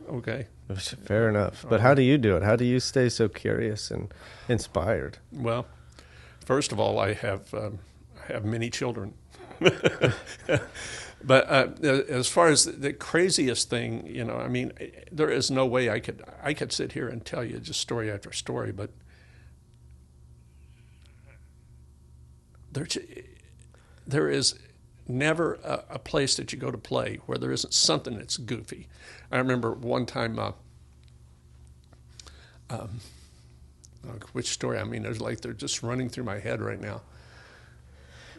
Okay. Fair enough. But how do you do it? How do you stay so curious and inspired? Well, first of all, I have many children. But as far as the craziest thing, I mean, there is no way I could sit here and tell you just story after story, but there is never a place that you go to play where there isn't something that's goofy. I remember one time, which story? I mean, they're just running through my head right now.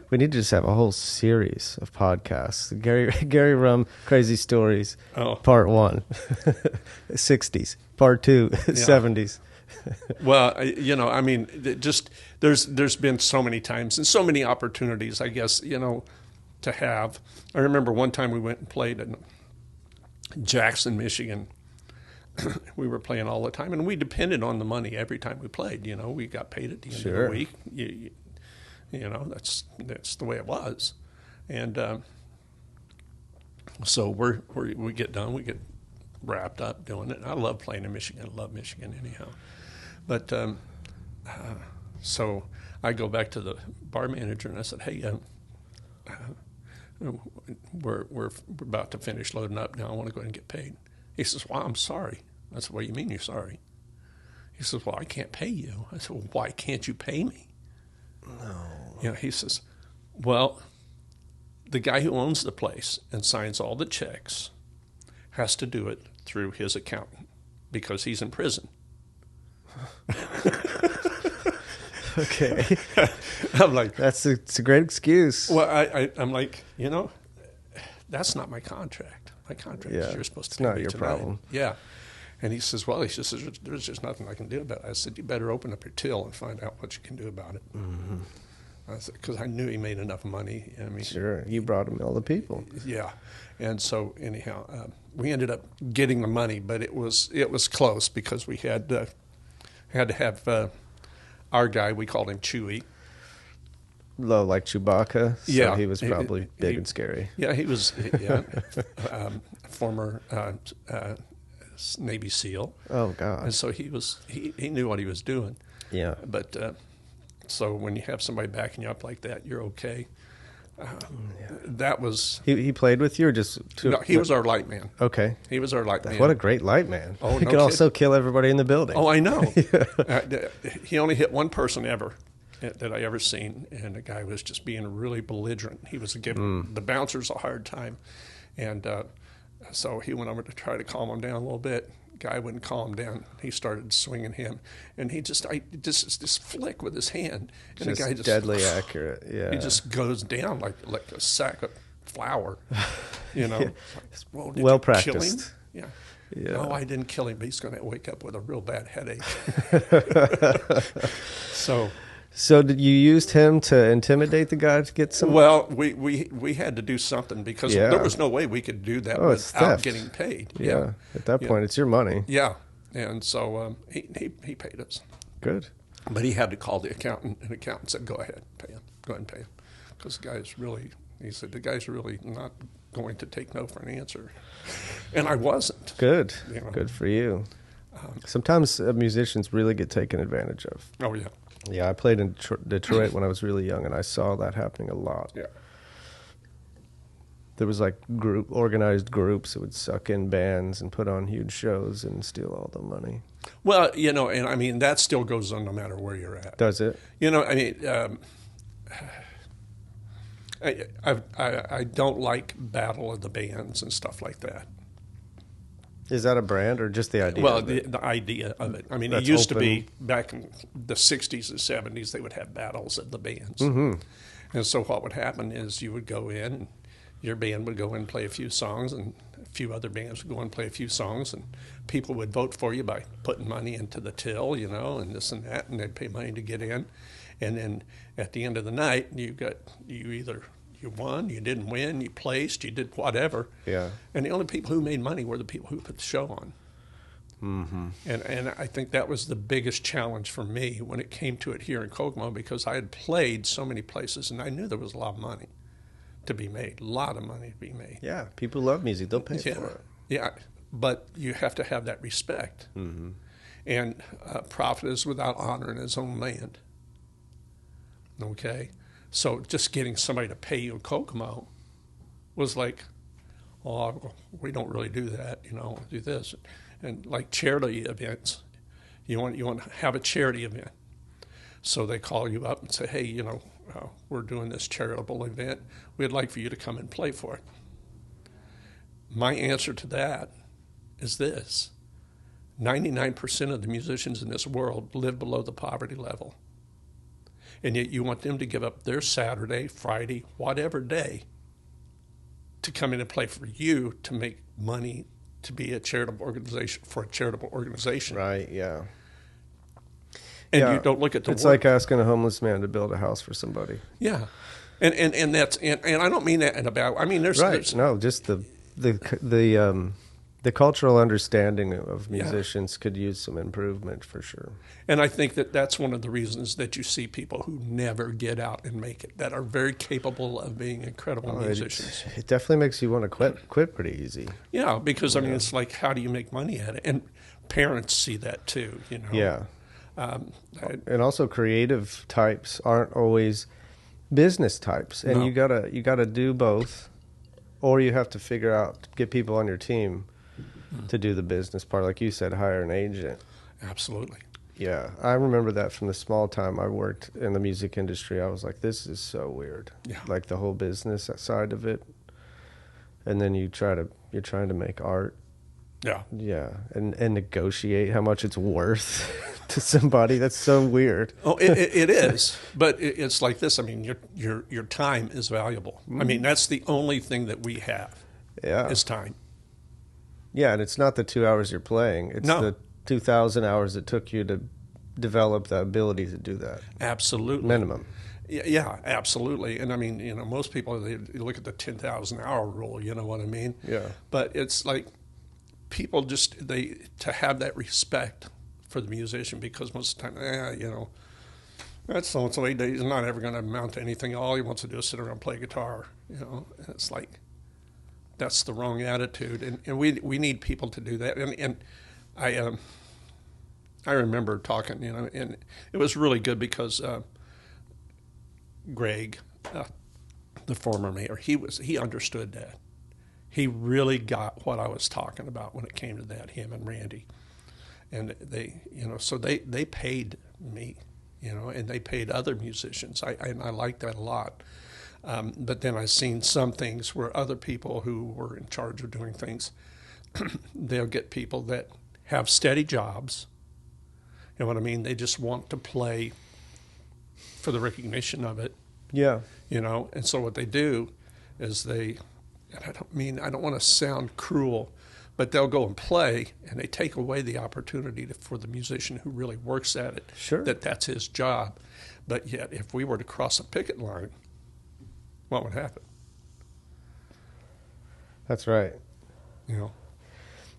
We need to just have a whole series of podcasts. Gary Rhum Crazy Stories, Part 1, 60s, Part 2, 70s. Well, I mean, there's been so many times and so many opportunities, I guess, to have. I remember one time we went and played in Jackson, Michigan. We were playing all the time, and we depended on the money every time we played. We got paid at the end of the week. That's the way it was, and so we get done, we get wrapped up doing it. I love playing in Michigan. I love Michigan anyhow, but so I go back to the bar manager and I said, "Hey, we're about to finish loading up now. I want to go ahead and get paid." He says, "Well, I'm sorry." I said, "What do you mean you're sorry?" He says, "Well, I can't pay you." I said, "Well, why can't you pay me?" No. He says, "Well, the guy who owns the place and signs all the checks has to do it through his accountant because he's in prison." Okay. I'm like, it's a great excuse. Well, I'm like, that's not my contract. My contract is you're supposed to pay me tonight. It's not your problem. Yeah. And he says, "Well," he says, "there's just nothing I can do about it." I said, "You better open up your till and find out what you can do about it." Mm-hmm. Because I knew he made enough money. I mean, sure, you brought him all the people. Yeah, and so anyhow, we ended up getting the money, but it was close because we had to have our guy. We called him Chewy. Low like Chewbacca. So yeah, he was probably big and scary. Yeah, he was. Yeah, former Navy SEAL. Oh God! And so he knew what he was doing. Yeah, but. So when you have somebody backing you up like that, you're okay. That was... He played with you or just... No, he was our light man. Okay. He was our light man. What a great light man. Oh, he could also kill everybody in the building. Oh, I know. He only hit one person ever that I ever seen, and the guy was just being really belligerent. He was giving the bouncers a hard time. And So he went over to try to calm him down a little bit. Guy wouldn't calm him down. He started swinging him, and he just this flick with his hand, and Just the guy just deadly accurate. Yeah. he just goes down like a sack of flour, you know. Yeah. Well, did Well you kill him? practiced. Yeah. Yeah. No, I didn't kill him, but he's going to wake up with a real bad headache. So, So did you used him to intimidate the guy to get some? well, we had to do something because Yeah. there was no way we could do that Oh, it's without theft. getting paid. Yeah. At that Yeah. point, it's your money. Yeah. And so he paid us. Good. But he had to call the accountant, and the accountant said, go ahead, pay him. Go ahead and pay him. Because he said, the guy's really not going to take no for an answer. And I wasn't. Good. You know. Good for you. Sometimes musicians really get taken advantage of. Oh, yeah. Yeah, I played in Detroit when I was really young, and I saw that happening a lot. Yeah. There was like organized groups that would suck in bands and put on huge shows and steal all the money. Well, you know, and I mean, that still goes on no matter where you're at. Does it? You know, I mean, I don't like Battle of the Bands and stuff like that. Is that a brand or just the idea? Well, of it? the idea of it. I mean, That's it used to open. be back in the 60s and 70s, they would have battles of the bands. Mm-hmm. And so what would happen is you would go in, and your band would go in and play a few songs, and a few other bands would go in and play a few songs, and people would vote for you by putting money into the till, you know, and this and that, and they'd pay money to get in. And then at the end of the night, you won, you didn't win, you placed, you did whatever. Yeah. And the only people who made money were the people who put the show on. Mm-hmm. And I think that was the biggest challenge for me when it came to it here in Kokomo, because I had played so many places and I knew there was a lot of money to be made, a lot of money to be made. Yeah, people love music. They'll pay Yeah, for it. yeah, but you have to have that respect. Mm-hmm. And prophet is without honor in his own land. Okay? So just getting somebody to pay you in Kokomo was like, oh, we don't really do that, you know, do this. And like charity events, you want to have a charity event. So they call you up and say, hey, you know, we're doing this charitable event. We'd like for you to come and play for it. My answer to that is this. 99% of the musicians in this world live below the poverty level. And yet you want them to give up their Saturday, Friday, whatever day to come in and play for you to make money to be a charitable organization, for a charitable organization. Right, yeah. And Yeah. you don't look at the It's work. like asking a homeless man to build a house for somebody. Yeah. And that's and I don't mean that in a bad, I mean there's Right. there's- No, just the cultural understanding of musicians could use some improvement for sure. and I think that that's one of the reasons that you see people who never get out and make it, that are very capable of being incredible musicians. It definitely makes you want to quit pretty easy. Yeah, because I mean it's like, how do you make money at it? And parents see that too, you know. Yeah. I- And also creative types aren't always business types. And No. you gotta do both, or you have to figure out, get people on your team to do the business part. Like you said, hire an agent. Absolutely. Yeah, I remember that from the small time I worked in the music industry. I was like, this is so weird. Yeah. Like the whole business side of it. And then you're trying to make art. Yeah. Yeah, and negotiate how much it's worth to somebody. That's so weird. Oh, it is, but it's like this. I mean, your time is valuable. I mean, that's the only thing that we have Yeah. is time. Yeah, and it's not the 2 hours you're playing. It's No. the 2,000 hours it took you to develop the ability to do that. Absolutely. Minimum. Yeah, absolutely. And I mean, you know, most people, they look at the 10,000 hour rule, you know what I mean? Yeah. But it's like people just, to have that respect for the musician, because most of the time, you know, that's so-and-so, he's not ever going to amount to anything. All he wants to do is sit around and play guitar, you know? And it's like, that's the wrong attitude. And we need people to do that. And I remember talking, you know, and it was really good because Greg, the former mayor, he understood that. He really got what I was talking about when it came to that, him and Randy. And they, you know, so they paid me, you know, and they paid other musicians. I liked that a lot. But then I've seen some things where other people who were in charge of doing things, they'll get people that have steady jobs. You know what I mean? They just want to play for the recognition of it. Yeah. You know, and so what they do is and I don't want to sound cruel, but they'll go and play, and they take away the opportunity for the musician who really works at it. Sure. That's his job. But yet, if we were to cross a picket line, what would happen? That's right. You know.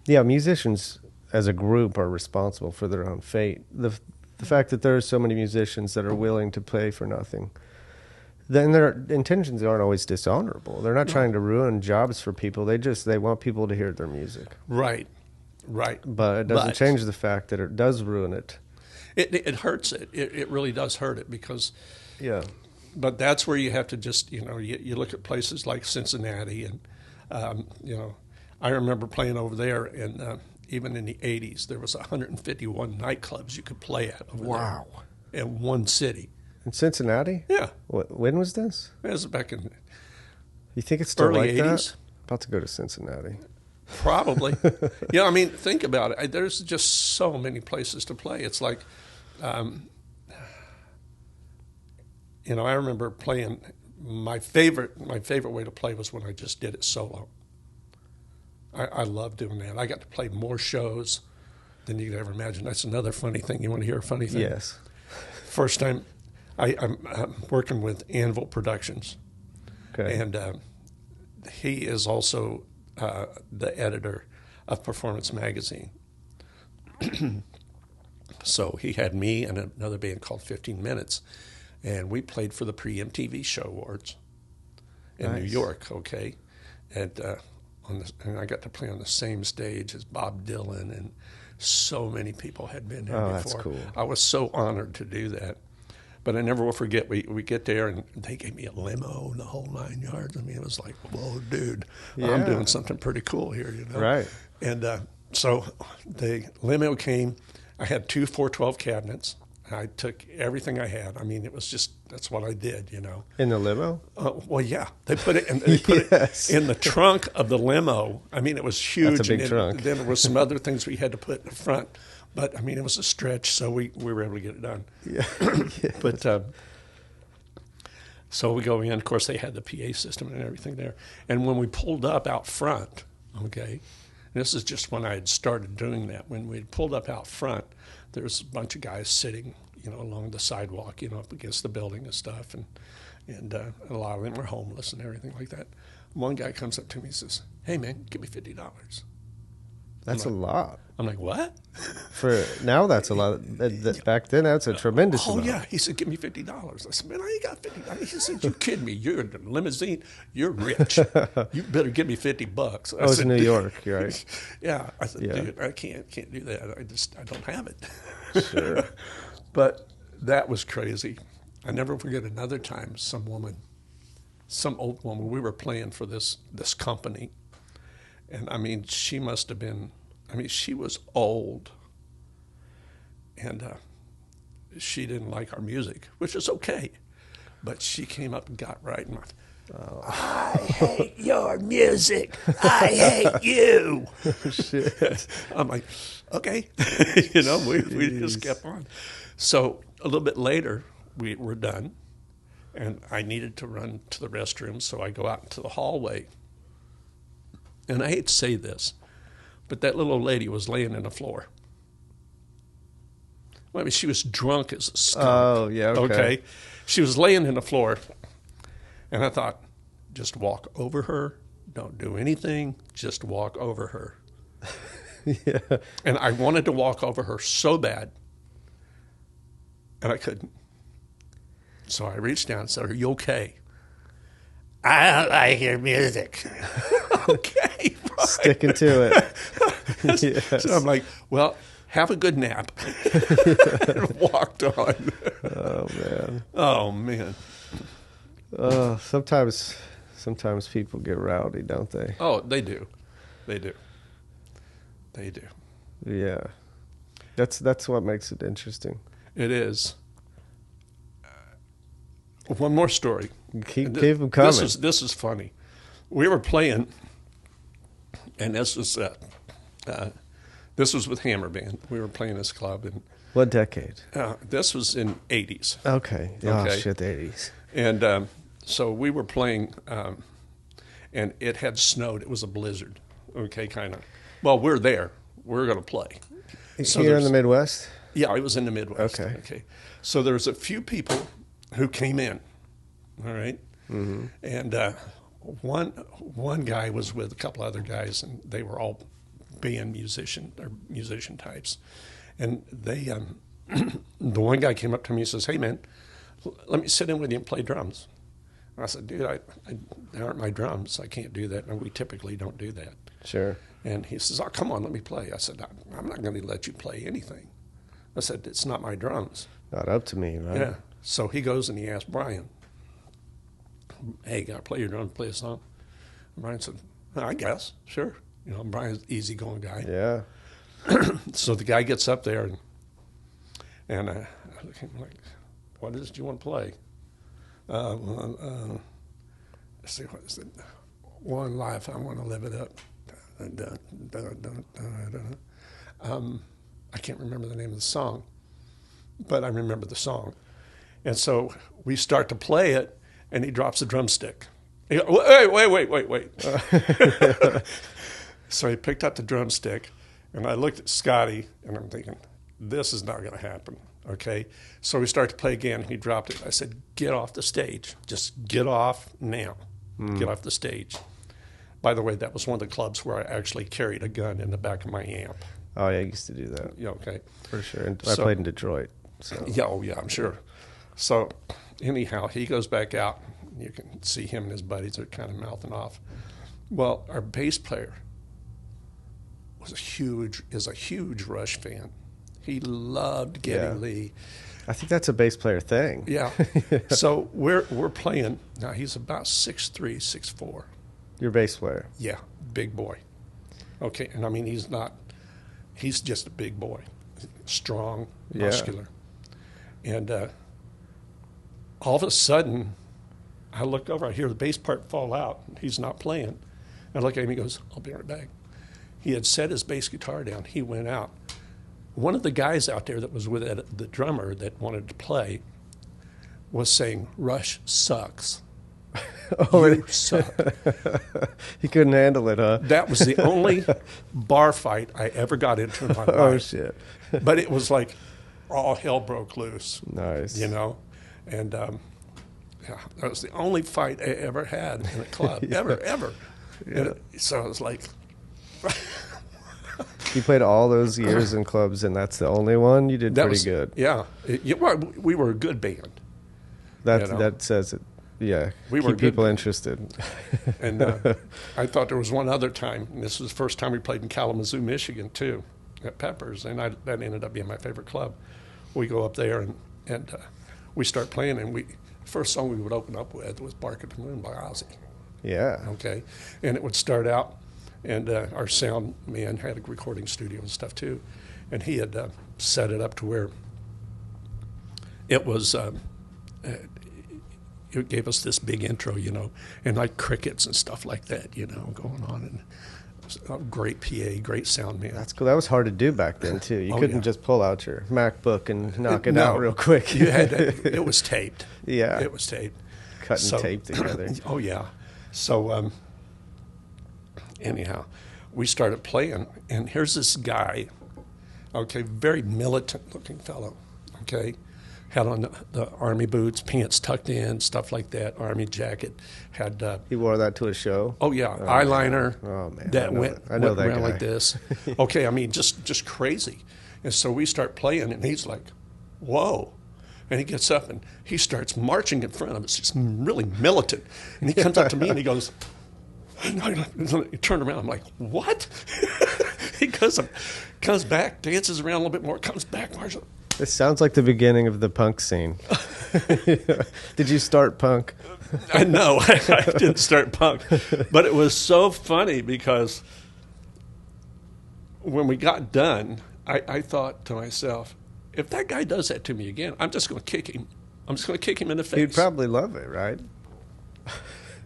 Yeah, musicians as a group are responsible for their own fate. The fact that there are so many musicians that are willing to play for nothing, then their intentions aren't always dishonorable. They're not trying to ruin jobs for people. They want people to hear their music. Right. But it doesn't change the fact that it does ruin it. It hurts it. It really does hurt it because. Yeah. But that's where you have to just, you look at places like Cincinnati, and I remember playing over there, and even in the 80s, there was 151 nightclubs you could play at over Wow. there in one city. In Cincinnati? Yeah. When was this? It was back in You think it's still early like 80s. that? About to go to Cincinnati. Probably. I mean, think about it. There's just so many places to play. It's like, I remember playing. My favorite way to play was when I just did it solo. I love doing that. I got to play more shows than you could ever imagine. That's another funny thing. You want to hear a funny thing? Yes. First time, I'm working with Anvil Productions. Okay. And he is also the editor of Performance Magazine. So he had me and another band called 15 Minutes, and we played for the pre-MTV Show Awards in New York, okay? And I got to play on the same stage as Bob Dylan, and so many people had been there before. That's cool. I was so honored to do that. But I never will forget, we get there, and they gave me a limo and the whole 9 yards. I mean, it was like, whoa, dude, I'm doing something pretty cool here, Right. And so the limo came. I had 2 412 cabinets. I took everything I had. I mean, it was just, that's what I did, In the limo? Well, yeah. They put it in, it in the trunk of the limo. I mean, it was huge. That's a big trunk. Then there were some other things we had to put in the front. But, I mean, it was a stretch, so we were able to get it done. Yeah. But so we go in. Of course, they had the PA system and everything there. And when we pulled up out front, okay, and this is just when I had started doing that. When we had pulled up out front, there was a bunch of guys sitting, along the sidewalk, up against the building and stuff. And a lot of them were homeless and everything like that. One guy comes up to me and says, "Hey, man, give me $50." That's a lot. I'm like, what? For now, that's a lot. Back then, that's a tremendous amount. Oh, yeah. He said, "Give me $50." I said, "Man, I ain't got $50." He said, "You kidding me? You're in a limousine. You're rich. You better give me $50." I was in New York, you're right. Yeah. I said, "Dude, I can't do that. I don't have it." Sure. But that was crazy. I never forget another time some old woman, we were playing for this company. And I mean, she must have been, she was old. And she didn't like our music, which is okay. But she came up and got right in my, "I hate your music. I hate you." Shit. I'm like, okay. We just kept on. So a little bit later, we were done. And I needed to run to the restroom, so I go out into the hallway. And I hate to say this, but that little old lady was laying on the floor. Well, she was drunk as a skunk. Oh, yeah, okay. She was laying on the floor, and I thought, just walk over her. Don't do anything. Just walk over her. Yeah. And I wanted to walk over her so bad, and I couldn't. So I reached down and said, "Are you okay?" "I don't like your music." Okay, fine. Sticking to it. Yes. So I'm like, "Well, have a good nap." And walked on. Oh, man. Oh, man. Sometimes people get rowdy, don't they? Oh, they do. They do. They do. Yeah. That's what makes it interesting. It is. One more story. Keep them coming. This is funny. We were playing, and this was with Hammer Band. We were playing this club, and what decade? this was in '80s. Okay. Oh Okay. shit, the 80s. And so we were playing, and it had snowed. It was a blizzard. Okay, kind of. Well, we're there. We're going to play. So Here in the Midwest. Yeah, it was in the Midwest. Okay. Okay. So there was a few people who came in. All right. Mm-hmm. And one guy was with a couple other guys, and they were all band musician types. And they, the one guy came up to me and says, "Hey man, let me sit in with you and play drums." And I said, "Dude, they aren't my drums. I can't do that, and we typically don't do that." Sure. And he says, "Oh, come on, let me play." I said, "I'm not going to let you play anything." I said, "It's not my drums." Not up to me, right? Yeah. So he goes and he asked Brian, "Hey, can I play your drums, play a song?" And Brian said, "I guess, sure." You know, Brian's an easygoing guy. Yeah. So the guy gets up there, and I look at him like, "What is it you want to play?" Let's see, what is it? "One Life, I Want to Live It Up." I can't remember the name of the song, but I remember the song. And so we start to play it, and he drops a drumstick. He goes, wait. So he picked up the drumstick, and I looked at Scotty, and I'm thinking, this is not going to happen, okay? So we start to play again, and he dropped it. I said, "Get off the stage. Just get off now. Get off the stage." By the way, that was one of the clubs where I actually carried a gun in the back of my amp. Oh, yeah, I used to do that. Yeah, okay. For sure. And I played in Detroit. So. Yeah, oh yeah, I'm sure. So anyhow, he goes back out. You can see him and his buddies are kind of mouthing off. Well, our bass player is a huge Rush fan. He loved Geddy Lee. I think that's a bass player thing. Yeah. So we're playing. Now he's about 6'3", 6'4". Your bass player. Yeah, big boy. Okay, and I mean he's just a big boy, strong, muscular. And all of a sudden, I look over, I hear the bass part fall out. He's not playing. I look at him, he goes, "I'll be right back." He had set his bass guitar down. He went out. One of the guys out there that was with the drummer that wanted to play was saying, "Rush sucks." Oh, You suck. He couldn't handle it, huh? That was the only bar fight I ever got into in my life. Oh, shit. But it was like all hell broke loose. Nice. You know? And yeah, that was the only fight I ever had in a club, ever. Yeah. And so I was like... You played all those years in clubs, and that's the only one? You did pretty good. Yeah. We were a good band. That says it. Yeah, we were keep people interested. And I thought there was one other time, and this was the first time we played in Kalamazoo, Michigan, too, at Peppers, and that ended up being my favorite club. We go up there, and we start playing, and the first song we would open up with was "Bark at the Moon" by Ozzy. Yeah. Okay, and it would start out, and our sound man had a recording studio and stuff, too, and he had set it up to where it was... it gave us this big intro, you know, and like crickets and stuff like that, you know, going on. And it was a great PA, great sound man. That's cool. That was hard to do back then, too. You couldn't just pull out your MacBook and knock it out real quick. You had to, it was taped. Yeah. It was taped. Cutting tape together. Oh, yeah. So, anyhow, we started playing, and here's this guy, okay, very militant-looking fellow, okay, had on the army boots, pants tucked in, stuff like that, army jacket. Had he wore that to a show? Oh, yeah, eyeliner. Oh, man. That went that around guy. like this. Okay, I mean, just crazy. And so we start playing, and he's like, "Whoa." And he gets up, and he starts marching in front of us. He's really militant. And he comes up to me, and he goes, he turned around. I'm like, "What?" He comes back, dances around a little bit more, comes back, marches. This sounds like the beginning of the punk scene. Did you start punk? No, I didn't start punk. But it was so funny because when we got done, I thought to myself, if that guy does that to me again, I'm just going to kick him. I'm just going to kick him in the face. He'd probably love it, right?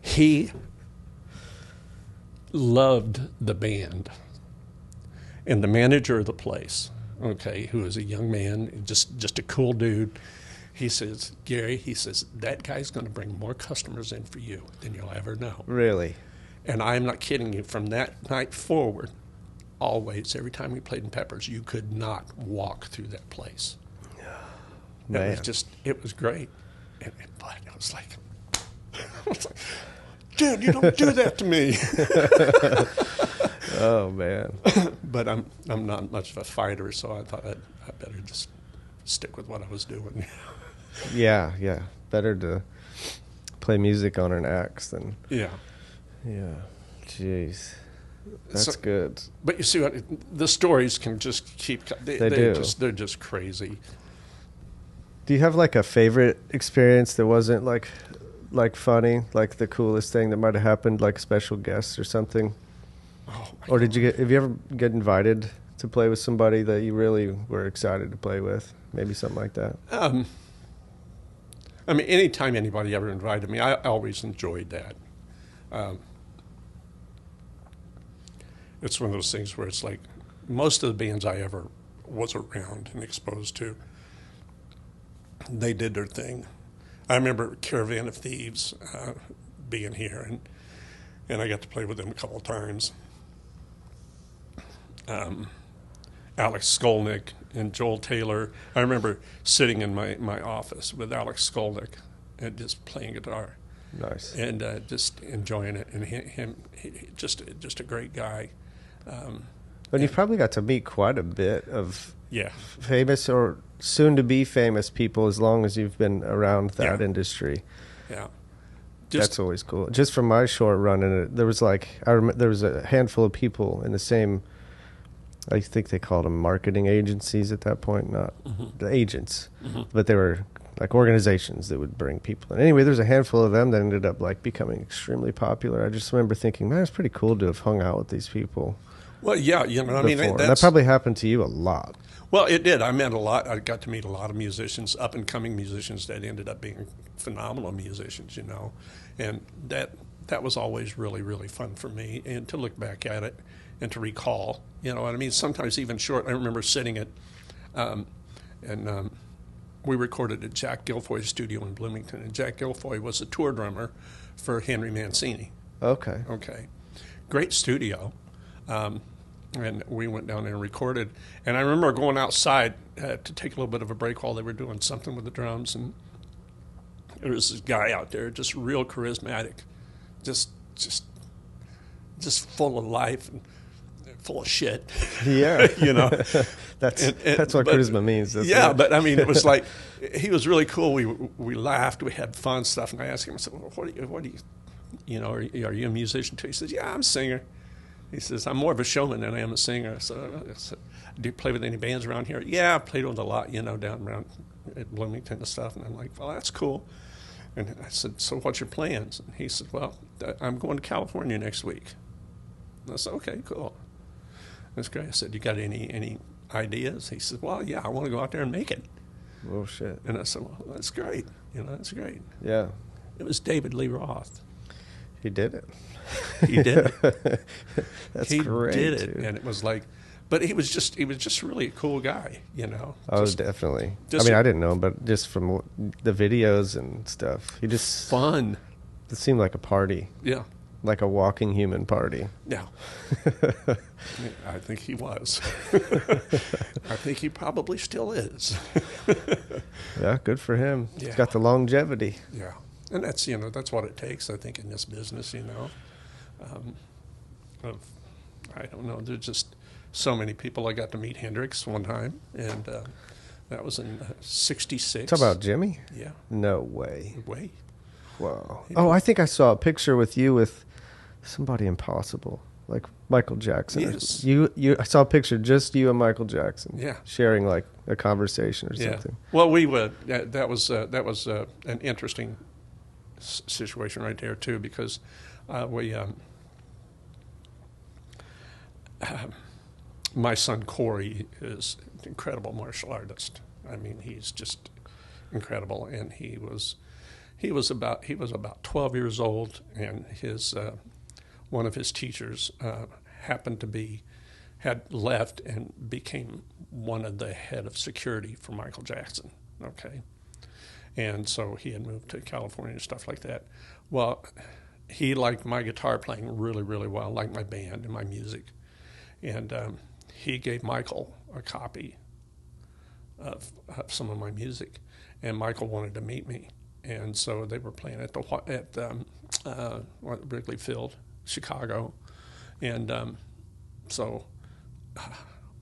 He loved the band. And the manager of the place, okay, who is a young man, just a cool dude, he says, Gary, he says, that guy's going to bring more customers in for you than you'll ever know. Really? And I'm not kidding you. From that night forward, always, every time we played in Peppers, you could not walk through that place. Man. It was great. But it was like, dude, you don't do that to me. Oh, man. But I'm not much of a fighter, so I thought I better just stick with what I was doing. Yeah. Better to play music on an axe than... Yeah. Jeez. That's good. But you see what the stories can just keep. They do. They're just crazy. Do you have like a favorite experience that wasn't like funny, like the coolest thing that might have happened, like special guests or something? Oh, or have you ever get invited to play with somebody that you really were excited to play with? Maybe something like that. I mean, anytime anybody ever invited me, I always enjoyed that. It's one of those things where it's like most of the bands I ever was around and exposed to, they did their thing. I remember Caravan of Thieves being here, and I got to play with them a couple of times. Alex Skolnick and Joel Taylor. I remember sitting in my office with Alex Skolnick and just playing guitar. Nice. And just enjoying it. And he just a great guy. But you've probably got to meet quite a bit of Yeah. famous or soon-to-be famous people as long as you've been around that industry. Yeah. That's always cool. Just from my short run in it, there was there was a handful of people in the same, I think they called them marketing agencies at that point, not the agents, but they were like organizations that would bring people in. Anyway, there's a handful of them that ended up like becoming extremely popular. I just remember thinking, man, it's pretty cool to have hung out with these people. Well, yeah, I mean, and that probably happened to you a lot. Well, it did. I met a lot. I got to meet a lot of musicians, up and coming musicians that ended up being phenomenal musicians, and that was always really, really fun for me. And to look back at it and to recall, what I mean. Sometimes even short. I remember sitting at, we recorded at Jack Guilfoy's studio in Bloomington, and Jack Guilfoy was the tour drummer for Henry Mancini. Okay. Great studio. And we went down there and recorded. And I remember going outside to take a little bit of a break while they were doing something with the drums. And there was this guy out there, just real charismatic, just full of life and full of shit. Yeah. That's what but, charisma means. But I mean, it was like, he was really cool. We laughed, we had fun stuff. And I asked him, I said, well, what do you, are you a musician too? He says, yeah, I'm a singer. He says, I'm more of a showman than I am a singer. So I said, do you play with any bands around here? Yeah, I played with a lot, down around at Bloomington and stuff. And I'm like, well, that's cool. And I said, so what's your plans? And he said, well, I'm going to California next week. And I said, okay, cool. That's great. I said, you got any ideas? He said, well, yeah, I want to go out there and make it. Oh, shit. And I said, well, that's great. That's great. Yeah. It was David Lee Roth. He did it. He did it. That's great. He did it, and it was like, but he was just really a cool guy, Oh, definitely. I mean, I didn't know him, but just from the videos and stuff, he just fun. It seemed like a party. Yeah. Like a walking human party. Yeah. I think he was. I think he probably still is. Yeah, good for him. Yeah. He's got the longevity. Yeah. And that's, that's what it takes, I think, in this business, I don't know, there's just so many people. I got to meet Hendrix one time, and that was in 66. Talk about Jimmy? Yeah. No way. Wow. Oh, I think I saw a picture with you with somebody impossible, like Michael Jackson. Yes. I saw a picture, just you and Michael Jackson. Yeah. Sharing like a conversation or something. Well, we would. That was an interesting situation right there too, because my son Corey is an incredible martial artist. I mean, he's just incredible. And he was about 12 years old, and his one of his teachers had left and became one of the head of security for Michael Jackson. Okay, and so he had moved to California and stuff like that. Well, he liked my guitar playing really, really well, liked my band and my music, and he gave Michael a copy of some of my music, and Michael wanted to meet me, and so they were playing at Wrigley Field, Chicago, and so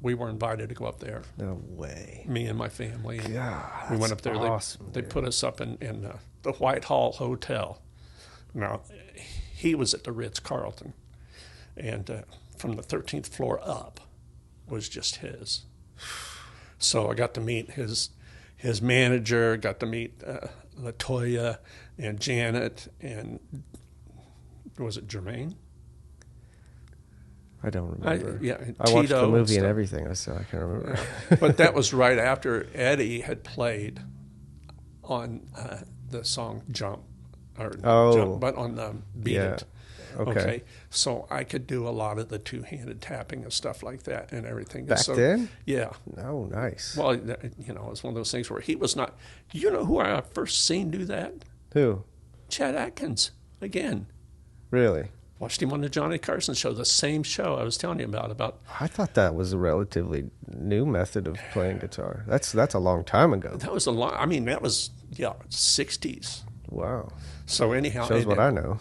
we were invited to go up there. No way. Me and my family. God, we went up there. Awesome, they put us up in the Whitehall Hotel. Now, he was at the Ritz-Carlton, and from the 13th floor up was just his. So I got to meet his manager, got to meet LaToya and Janet, and was it Jermaine? I don't remember. I Tito watched the movie and stuff. everything. I can't remember. Yeah. But that was right after Eddie had played on the song Jump. Jump, but on Beat It. Okay. So I could do a lot of the two-handed tapping and stuff like that and everything. Back then? Yeah. Oh, nice. Well, it's one of those things where he was not. Do you know who I first seen do that? Who? Chad Atkins, again. Really? Watched him on the Johnny Carson show, the same show I was telling you about. I thought that was a relatively new method of playing guitar. That's a long time ago. That was that was 60s. Wow. So anyhow, shows what I know.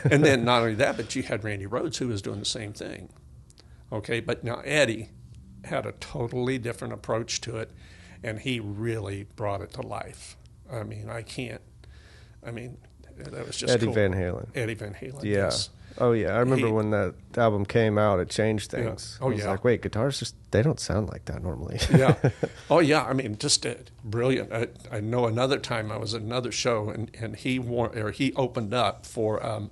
And then not only that, but you had Randy Rhoads who was doing the same thing. Okay, but now Eddie had a totally different approach to it, and he really brought it to life. That was just Eddie cool. Van Halen. Eddie Van Halen. Yeah. Yes. Oh yeah, I remember when that album came out. It changed things. Yeah. Oh I was yeah. like, wait, guitars they don't sound like that normally. Yeah. Oh yeah. Just brilliant. I know another time I was at another show and he opened up for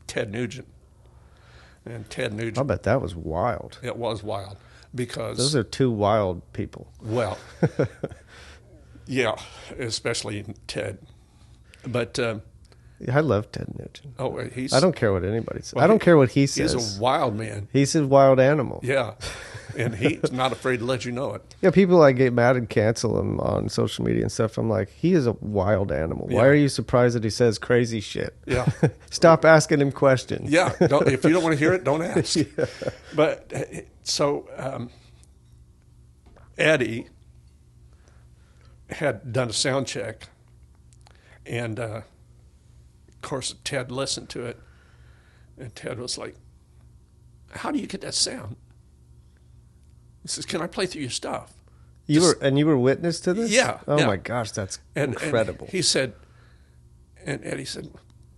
Ted Nugent. And Ted Nugent. I bet that was wild. It was wild because those are two wild people. Well, yeah, especially Ted. But I love Ted Nugent. oh, I don't care what anybody says. Well, I don't care what he says. He's a wild man. He's a wild animal. Yeah, and he's not afraid to let you know it. Yeah, people like get mad and cancel him on social media and stuff. I'm like, he is a wild animal. Yeah. Why are you surprised that he says crazy shit? Yeah. Stop asking him questions. Yeah, if you don't want to hear it, don't ask. Yeah. But so Eddie had done a sound check, and of course Ted listened to it, and Ted was like, "How do you get that sound?" He says, "Can I play through your stuff?" You were witness to this? Yeah. Oh yeah. my gosh, that's incredible. And he said, and Eddie said,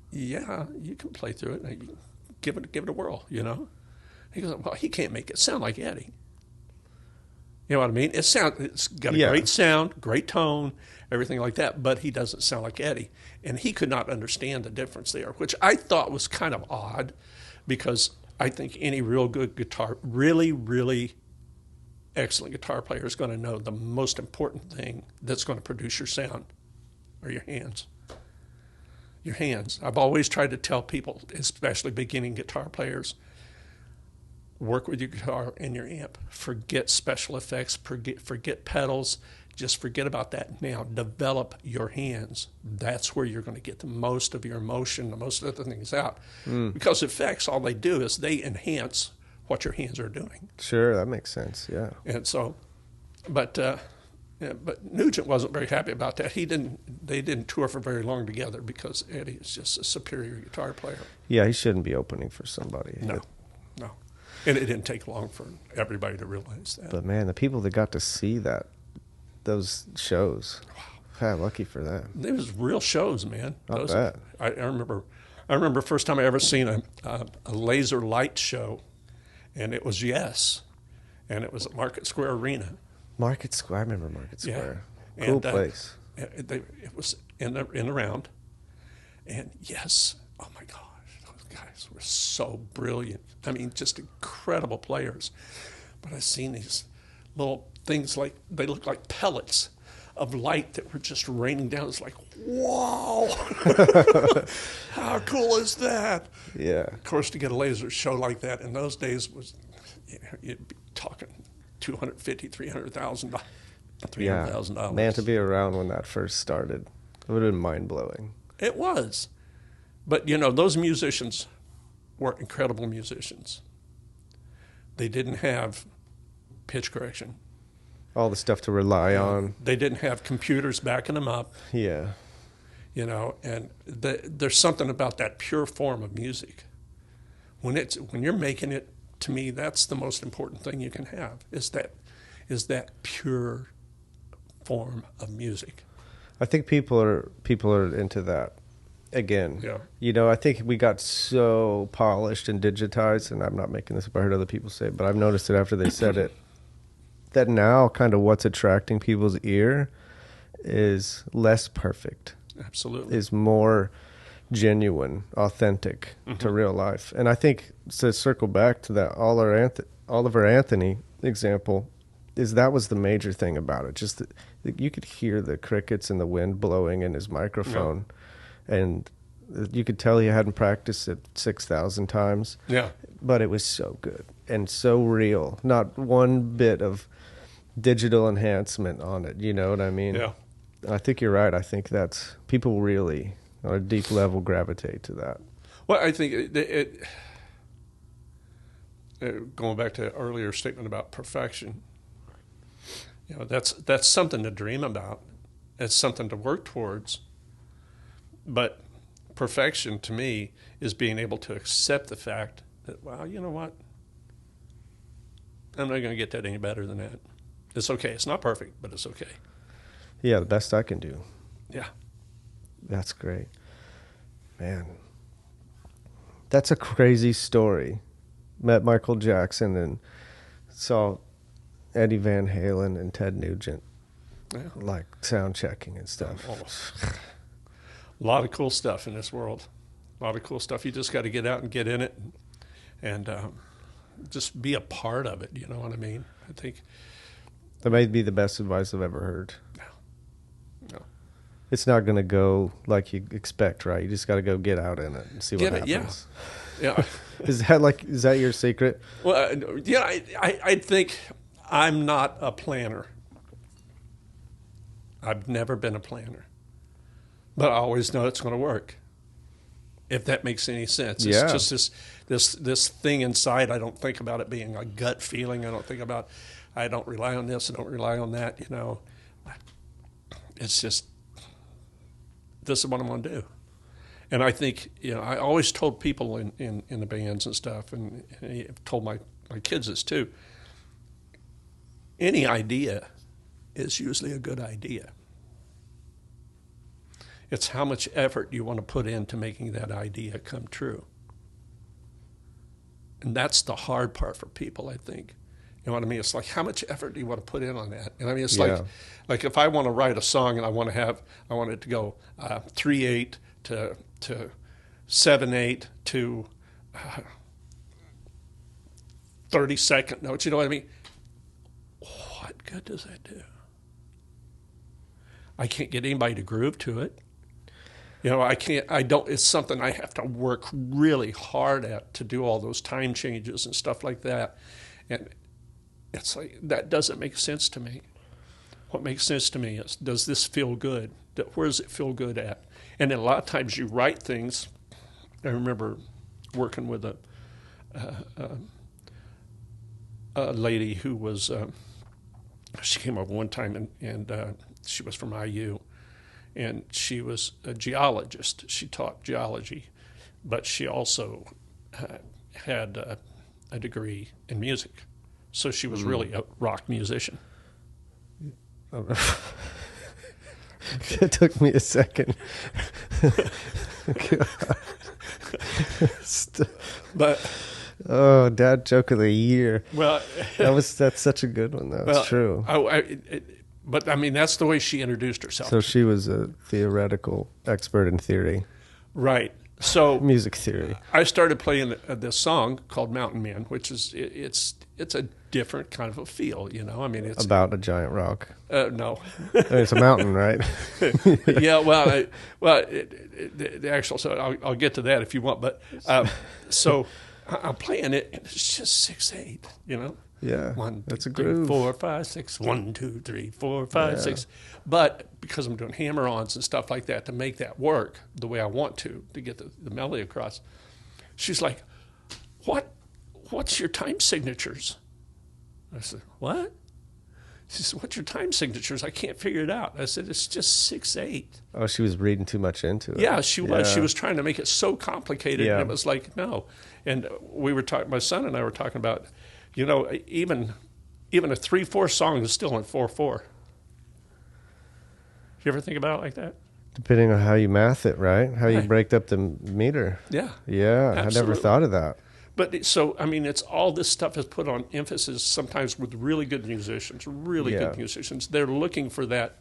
"Yeah, you can play through it. You give it a whirl, you know." He goes, "Well, he can't make it sound like Eddie." You know what I mean? It's got a great sound, great tone, everything like that, but he doesn't sound like Eddie. And he could not understand the difference there, which I thought was kind of odd, because I think any real good guitar, really, really excellent guitar player is going to know the most important thing that's going to produce your sound are your hands. Your hands. I've always tried to tell people, especially beginning guitar players, work with your guitar and your amp. Forget special effects, forget pedals, just forget about that. Now develop your hands. That's where you're going to get the most of your emotion, the most of the things out. Because effects, all they do is they enhance what your hands are doing. Sure, that makes sense, yeah. And so, but Nugent wasn't very happy about that. They didn't tour for very long together because Eddie is just a superior guitar player. Yeah, he shouldn't be opening for somebody. No. And it didn't take long for everybody to realize that. But man, the people that got to see those shows, wow, lucky for them. There was real shows, man. I bet. I remember first time I ever seen a laser light show, and it was Yes, and it was at Market Square Arena. Market Square, I remember Market Square. Yeah. Cool place. It was in the round, and Yes, oh my gosh, those guys were so brilliant. I mean, just incredible players. But I've seen these little things they look like pellets of light that were just raining down. It's like, whoa, how cool is that? Yeah. Of course, to get a laser show like that in those days was, you'd be talking $250,000, $300,000. $300,000. Man, to be around when that first started, it would have been mind-blowing. It was. But, those musicians were incredible musicians. They didn't have pitch correction. All the stuff to rely on. They didn't have computers backing them up. Yeah. And there's something about that pure form of music. When you're making it, to me, that's the most important thing you can have, is that pure form of music. I think people are into that again. Yeah. I think we got so polished and digitized, and I'm not making this up, I heard other people say it, but I've noticed it after they said it, that now kind of what's attracting people's ear is less perfect. Absolutely. Is more genuine, authentic to real life. And I think, to circle back to that Oliver Anthony example, is that was the major thing about it. Just that you could hear the crickets and the wind blowing in his microphone. Yeah. And you could tell he hadn't practiced it 6,000 times. Yeah. But it was so good and so real. Not one bit of digital enhancement on it. You know what I mean? Yeah. I think you're right. I think that's people really on a deep level gravitate to that. Well, I think going back to an earlier statement about perfection, that's something to dream about. It's something to work towards. But perfection to me is being able to accept the fact that, well, you know what? I'm not going to get that any better than that. It's okay. It's not perfect, but it's okay. Yeah, the best I can do. Yeah. That's great. Man. That's a crazy story. Met Michael Jackson and saw Eddie Van Halen and Ted Nugent, like sound checking and stuff. Oh. A lot of cool stuff in this world. A lot of cool stuff. You just got to get out and get in it and just be a part of it. You know what I mean? I think that may be the best advice I've ever heard. No. It's not going to go like you expect, right? You just got to go get out in it and see what happens. Yeah. Is that your secret? Well, I think I'm not a planner. I've never been a planner. But I always know it's going to work, if that makes any sense. Yeah. It's just this thing inside. I don't think about it being a gut feeling. I don't rely on this. I don't rely on that, It's just, this is what I'm going to do. And I think, I always told people in the bands and stuff, and I've told my kids this too, any idea is usually a good idea. It's how much effort you want to put into making that idea come true. And that's the hard part for people, I think. You know what I mean? It's like, how much effort do you want to put in on that? And I mean, it's like if I want to write a song and I want it to go 3/8 to 7/8 to 30-second notes. You know what I mean? What good does that do? I can't get anybody to groove to it. It's something I have to work really hard at to do all those time changes and stuff like that. And it's like, that doesn't make sense to me. What makes sense to me is, does this feel good? Where does it feel good at? And then a lot of times you write things. I remember working with a lady who was, she came over one time and she was from IU. And she was a geologist. She taught geology, but she also had a degree in music. So she was really a rock musician. It took me a second. But dad joke of the year. Well, that's such a good one. That's true. But I mean, that's the way she introduced herself. So she was a theoretical expert in theory. Right. So Music theory. I started playing this song called Mountain Man, which is it's a different kind of a feel, you know. I mean, it's About a giant rock. no, I mean, it's a mountain, right? yeah. The actual. So I'll get to that if you want, but so I'm playing it, and it's just 6/8, you know. Yeah, One, that's a two, groove. 3, 4, 5, 6. 1, 2, 3, 4, 5, 6. But because I'm doing hammer-ons and stuff like that to make that work the way I want to get the melody across, she's like, "What's your time signatures?" I said, "What?" She said, "What's your time signatures? I can't figure it out." I said, "It's just 6/8." Oh, she was reading too much into it. Yeah, she was. Yeah. She was trying to make it so complicated, Yeah. and it was like, no. And we were talking. My son and I were talking about, you know, even a 3/4 song is still in 4/4. You ever think about it like that? Depending on how you math it, right? How you Right. break up the meter. Yeah. Yeah, I never Absolutely. thought of that. But so, I mean, it's all this stuff is put on emphasis sometimes with really good musicians, really Yeah. good musicians. They're looking for that.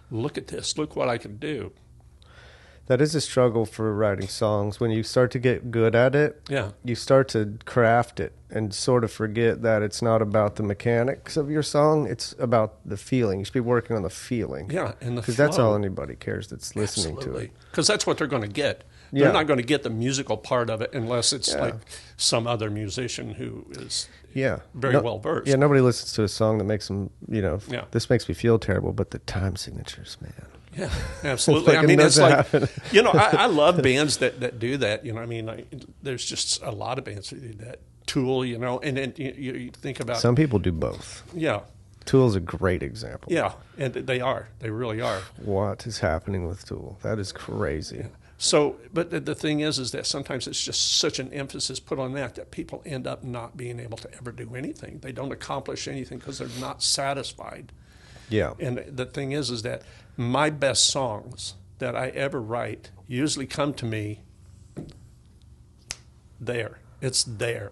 Look at this. Look what I can do. That is a struggle for writing songs. When you start to get good at it, Yeah. you start to craft it and sort of forget that it's not about the mechanics of your song. It's about the feeling. You should be working on the feeling. Yeah. And the Because that's flow. all anybody cares that's listening to it. Because that's what they're going to get. Yeah. They're not going to get the musical part of it unless it's Yeah. like some other musician who is Yeah. very well versed. Yeah, nobody listens to a song that makes them, Yeah. this makes me feel terrible, but the time signatures, man. Yeah, absolutely. I Like, it mean, it's doesn't like, happen. you know, I love bands that do that. You know, I mean, there's just a lot of bands that do that. Tool, you know, and then you think about, Some people do both. yeah, Tool's a great example. yeah, and they really are. What is happening with Tool? That is crazy. So, but the thing is that sometimes it's just such an emphasis put on that people end up not being able to ever do anything. They don't accomplish anything because they're not satisfied. Yeah. And the thing is that my best songs that I ever write usually come to me there. It's there.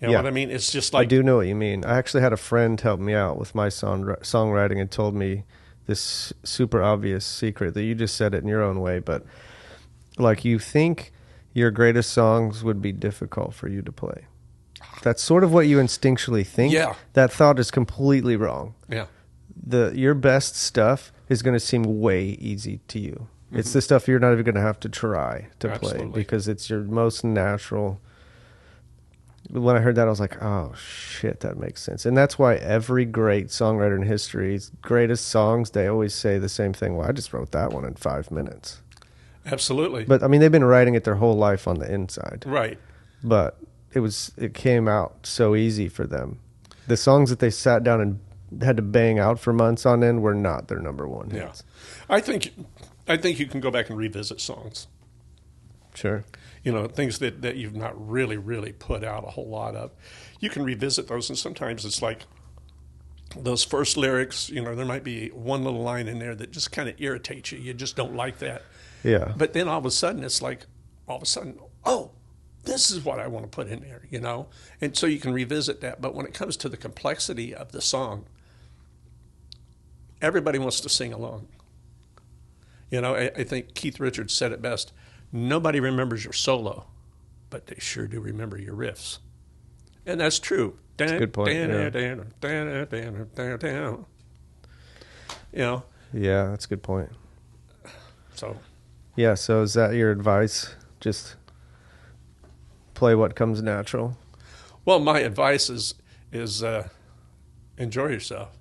You know Yeah. what I mean? It's just I like, do know what you mean. I actually had a friend help me out with my songwriting and told me this super obvious secret that you just said it in your own way, but like you think your greatest songs would be difficult for you to play. That's sort of what you instinctually think. Yeah. That thought is completely wrong. yeah, Your best stuff is going to seem way easy to you. It's the stuff you're not even going to have to try to play Absolutely. because it's your most natural. When I heard that, I was like, oh, shit, that makes sense. And that's why every great songwriter in history's greatest songs, they always say the same thing. Well, I just wrote that one in 5 minutes. absolutely. But, I mean, they've been writing it their whole life on the inside. Right. But it came out so easy for them. The songs that they sat down and had to bang out for months on end were not their number one Yeah. hits. I think you can go back and revisit songs. Sure. You know, things that you've not really put out a whole lot of. You can revisit those, and sometimes it's like those first lyrics, you know, there might be one little line in there that just kind of irritates you. You just don't like that. Yeah. But then all of a sudden, it's like, oh, this is what I want to put in there, you know? And so you can revisit that. But when it comes to the complexity of the song, everybody wants to sing along. You know, I think Keith Richards said it best. Nobody remembers your solo, but they sure do remember your riffs. And that's true. That's a good point. You know, Yeah, that's a good point. so Yeah, so is that your advice? Just play what comes natural? well, my advice is enjoy yourself.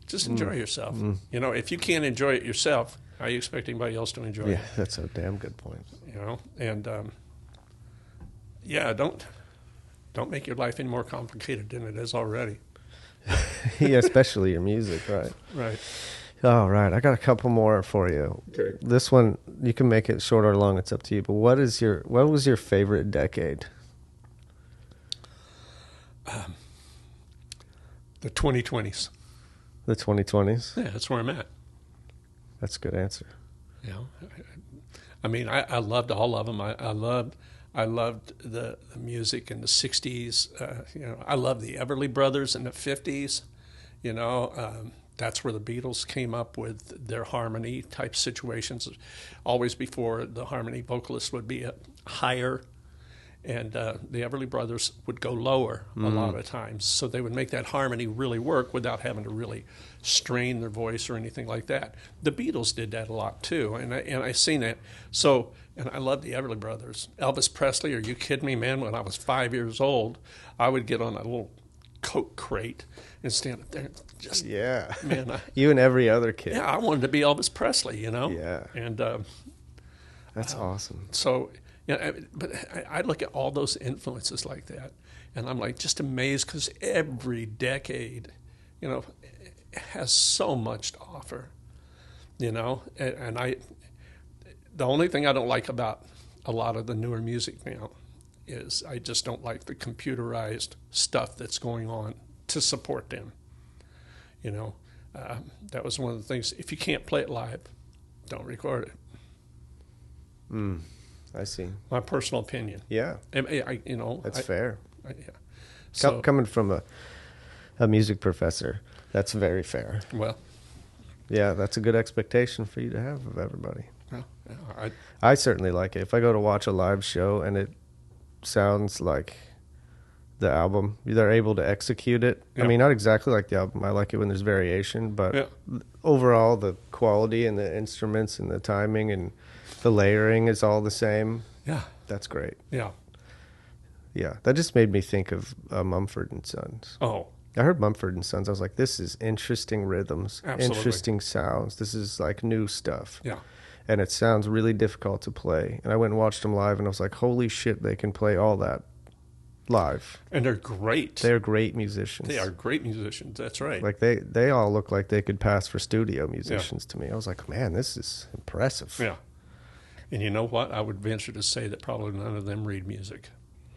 Just enjoy yourself. You know, if you can't enjoy it yourself, how you expect anybody else to enjoy Yeah, it? that's a damn good point. You know, and yeah, don't make your life any more complicated than it is already. Yeah, especially your music, right? Right. All right, I got a couple more for you. Okay. This one, you can make it short or long, it's up to you. But what was your favorite decade? The 2020s. The 2020s? Yeah, that's where I'm at. That's a good answer. You know, I mean, I loved all of them. I loved the music in the 60s. You know, I loved the Everly Brothers in the 50s. You know, That's where the Beatles came up with their harmony type situations. Always before, the harmony vocalist would be higher, and the Everly Brothers would go lower a lot of times. So they would make that harmony really work without having to really strain their voice or anything like that. The Beatles did that a lot too, and I've seen it. So, and I love the Everly Brothers. Elvis Presley, are you kidding me, man? When I was 5 years old, I would get on a little Coke crate and stand up there and just, man. You and every other kid. Yeah, I wanted to be Elvis Presley, you know? Yeah. And that's awesome. So, yeah, but I look at all those influences like that, and I'm like just amazed because every decade, you know, has so much to offer, you know. And the only thing I don't like about a lot of the newer music now is I just don't like the computerized stuff that's going on to support them. You know, that was one of the things. If you can't play it live, don't record it. I see. My personal opinion. Yeah. You know, that's fair. Yeah. So, coming from a music professor, that's very fair. Well. Yeah, that's a good expectation for you to have of everybody. Yeah, I certainly like it. If I go to watch a live show and it sounds like the album, they're able to execute it. Yeah. I mean, not exactly like the album. I like it when there's variation, but overall the quality and the instruments and the timing and the layering is all the same. Yeah. That's great. Yeah. Yeah. That just made me think of Mumford & Sons. Oh. I heard Mumford & Sons. I was like, this is interesting rhythms, Absolutely. Interesting sounds. This is like new stuff. Yeah. And it sounds really difficult to play. And I went and watched them live, and I was like, holy shit, they can play all that live. And they're great. They're great musicians. They are great musicians. That's right. Like they all look like they could pass for studio musicians to me. I was like, man, this is impressive. Yeah. And you know what? I would venture to say that probably none of them read music.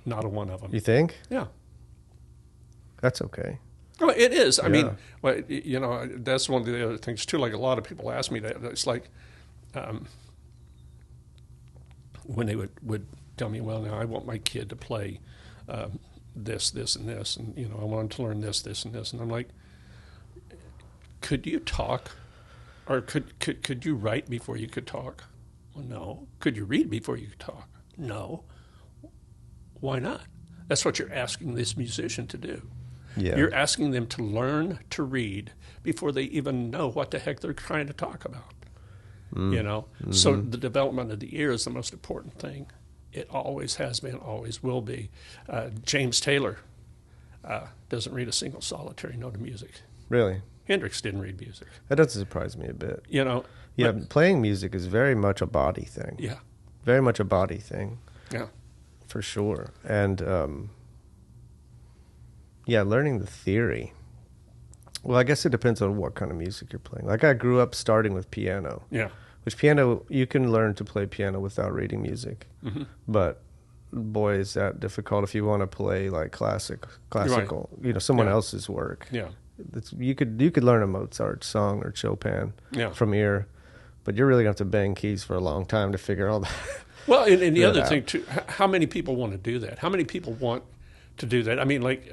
Not a one of them. You think? Yeah. That's okay. Well, it is. I mean, well, you know, that's one of the other things too. Like a lot of people ask me that. It's like when they would tell me, well, now I want my kid to play this, and this, and you know, I want him to learn this, and this, and I'm like, could you talk, or could you write before you could talk? Well, no. Could you read before you could talk? No. Why not? That's what you're asking this musician to do. Yeah. You're asking them to learn to read before they even know what the heck they're trying to talk about. You know? Mm-hmm. So the development of the ear is the most important thing. It always has been, always will be. James Taylor doesn't read a single solitary note of music. Really? Hendrix didn't read music. That doesn't surprise me a bit. You know? Yeah, playing music is very much a body thing. Yeah. Very much a body thing. Yeah. For sure. And, yeah, learning the theory. Well, I guess it depends on what kind of music you're playing. Like I grew up starting with piano. Yeah. Which piano, you can learn to play piano without reading music. Mm-hmm. But boy, is that difficult if you want to play like classical, right. You know, someone else's work. Yeah. You could learn a Mozart song or Chopin from ear, but you're really going to have to bang keys for a long time to figure all that. Well, and the other thing too, how many people want to do that? How many people want to do that? I mean, like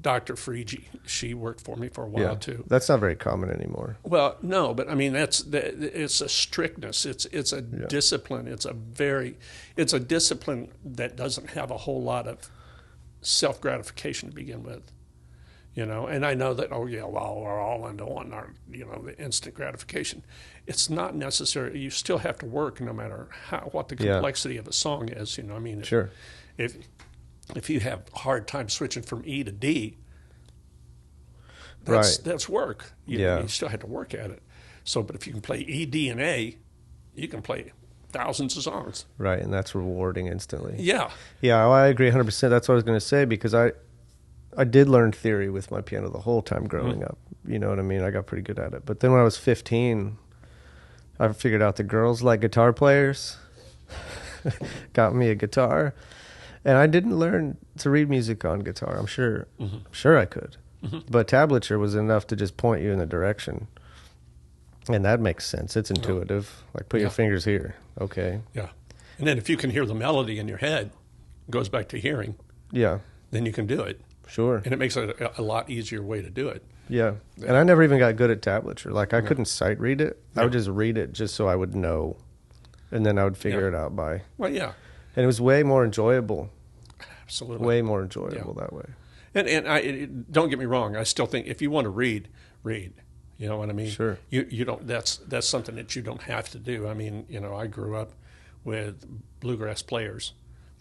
Dr. Frigi, she worked for me for a while too. That's not very common anymore. Well, no, but I mean it's a strictness. It's a discipline. It's a discipline that doesn't have a whole lot of self gratification to begin with. You know, and I know that, we're all into wanting our, you know, the instant gratification. It's not necessary. You still have to work no matter what the complexity of a song is. You know, I mean, sure. If you have a hard time switching from E to D, that's work. You still have to work at it. So, but if you can play E, D, and A, you can play thousands of songs. Right, and that's rewarding instantly. Yeah. Yeah, well, I agree 100%. That's what I was going to say, because I did learn theory with my piano the whole time growing up. You know what I mean? I got pretty good at it. But then when I was 15, I figured out the girls like guitar players. Got me a guitar. And I didn't learn to read music on guitar. I'm sure I could. Mm-hmm. But tablature was enough to just point you in the direction. And that makes sense. It's intuitive. Like, put your fingers here. Okay. Yeah. And then if you can hear the melody in your head, it goes back to hearing. Yeah. Then you can do it. Sure. And it makes it a lot easier way to do it. Yeah. And I never even got good at tablature. Like, I couldn't sight read it. I Yeah. would just read it just so I would know. And then I would figure it out by. Well, yeah, And it was way more enjoyable. absolutely. Way more enjoyable that way. And don't get me wrong. I still think if you want to read. You know what I mean? Sure. You don't. That's something that you don't have to do. I mean, I grew up with bluegrass players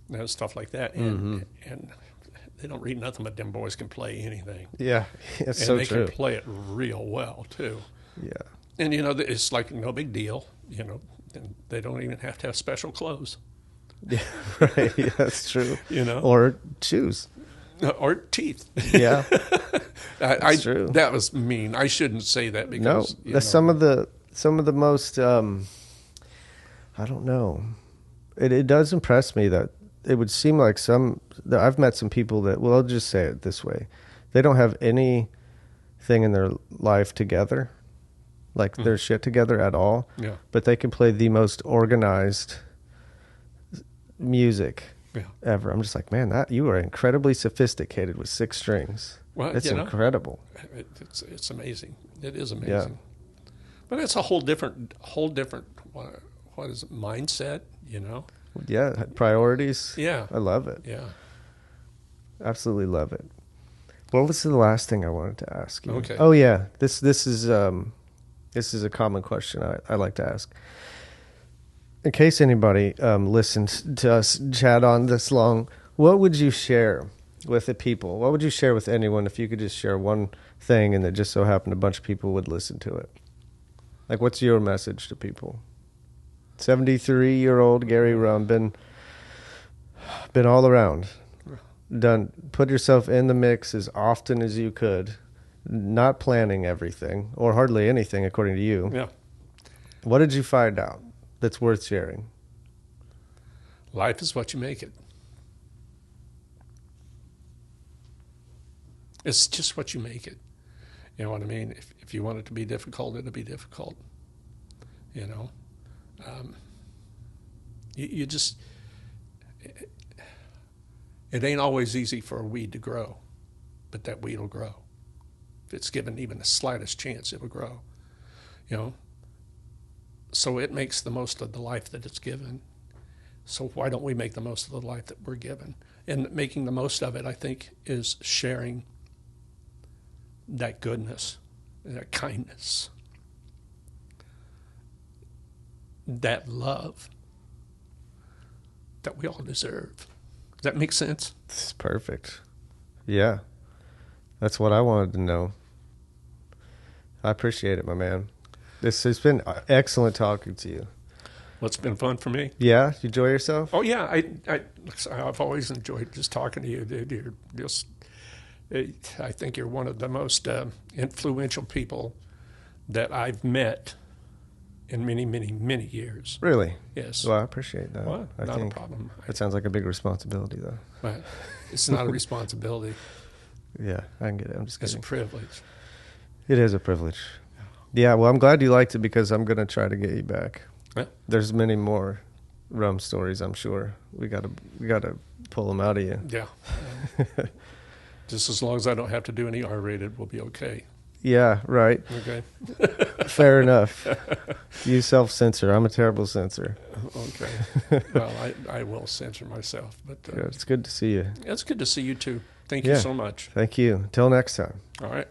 and stuff like that, and they don't read nothing but them boys can play anything. Yeah, it's And so they true. can play it real well too. Yeah. And it's like no big deal. And they don't even have to have special clothes. Yeah, right. Yeah, that's true. Or shoes. Or teeth. Yeah, that's true. That was mean. I shouldn't say that because that's some of the most. I don't know. It does impress me that it would seem like that I've met some people that, well, I'll just say it this way, they don't have anything in their life together, like their shit together at all. Yeah. But they can play the most organized music. Yeah. Ever. I'm just like, man, that you are incredibly sophisticated with 6 strings. Well, it's incredible. It's amazing. It is amazing. But it's a whole different what is it, mindset, Yeah, priorities. Yeah. I love it. Yeah. Absolutely love it. What was the last thing I wanted to ask you? Okay. Oh yeah, this is a common question I like to ask. In case anybody listened to us chat on this long, what would you share with the people? What would you share with anyone if you could just share one thing and it just so happened a bunch of people would listen to it? Like, what's your message to people? 73-year-old Gary Rhum, been all around. Put yourself in the mix as often as you could, not planning everything, or hardly anything according to you. Yeah. What did you find out that's worth sharing? Life is what you make it. It's just what you make it. You know what I mean? If you want it to be difficult, it'll be difficult. You just, it ain't always easy for a weed to grow, but that weed will grow. If it's given even the slightest chance, it will grow. So it makes the most of the life that it's given. So why don't we make the most of the life that we're given? And making the most of it, I think, is sharing that goodness, that kindness, that love that we all deserve. Does that make sense? It's perfect. Yeah. That's what I wanted to know. I appreciate it, my man. This has been excellent talking to you. Well, it's been fun for me. Yeah? You enjoy yourself? Oh, yeah. I've always enjoyed just talking to you, dude. You're just, I think you're one of the most influential people that I've met in many, many, many years. Really? Yes. Well, I appreciate that. Well, I not think a problem. That sounds like a big responsibility, though. But it's not a responsibility. Yeah, I can get it. I'm just It's kidding. a privilege. It is a privilege. Yeah, well, I'm glad you liked it because I'm going to try to get you back. Yeah. There's many more Rhum stories, I'm sure. We got to pull them out of you. Yeah. Just as long as I don't have to do any R-rated, we'll be okay. Yeah, right. Okay. Fair enough. You self-censor. I'm a terrible censor. Okay. Well, I will censor myself. But It's good to see you. it's good to see you, too. Thank you Yeah. so much. Thank you. Until next time. All right.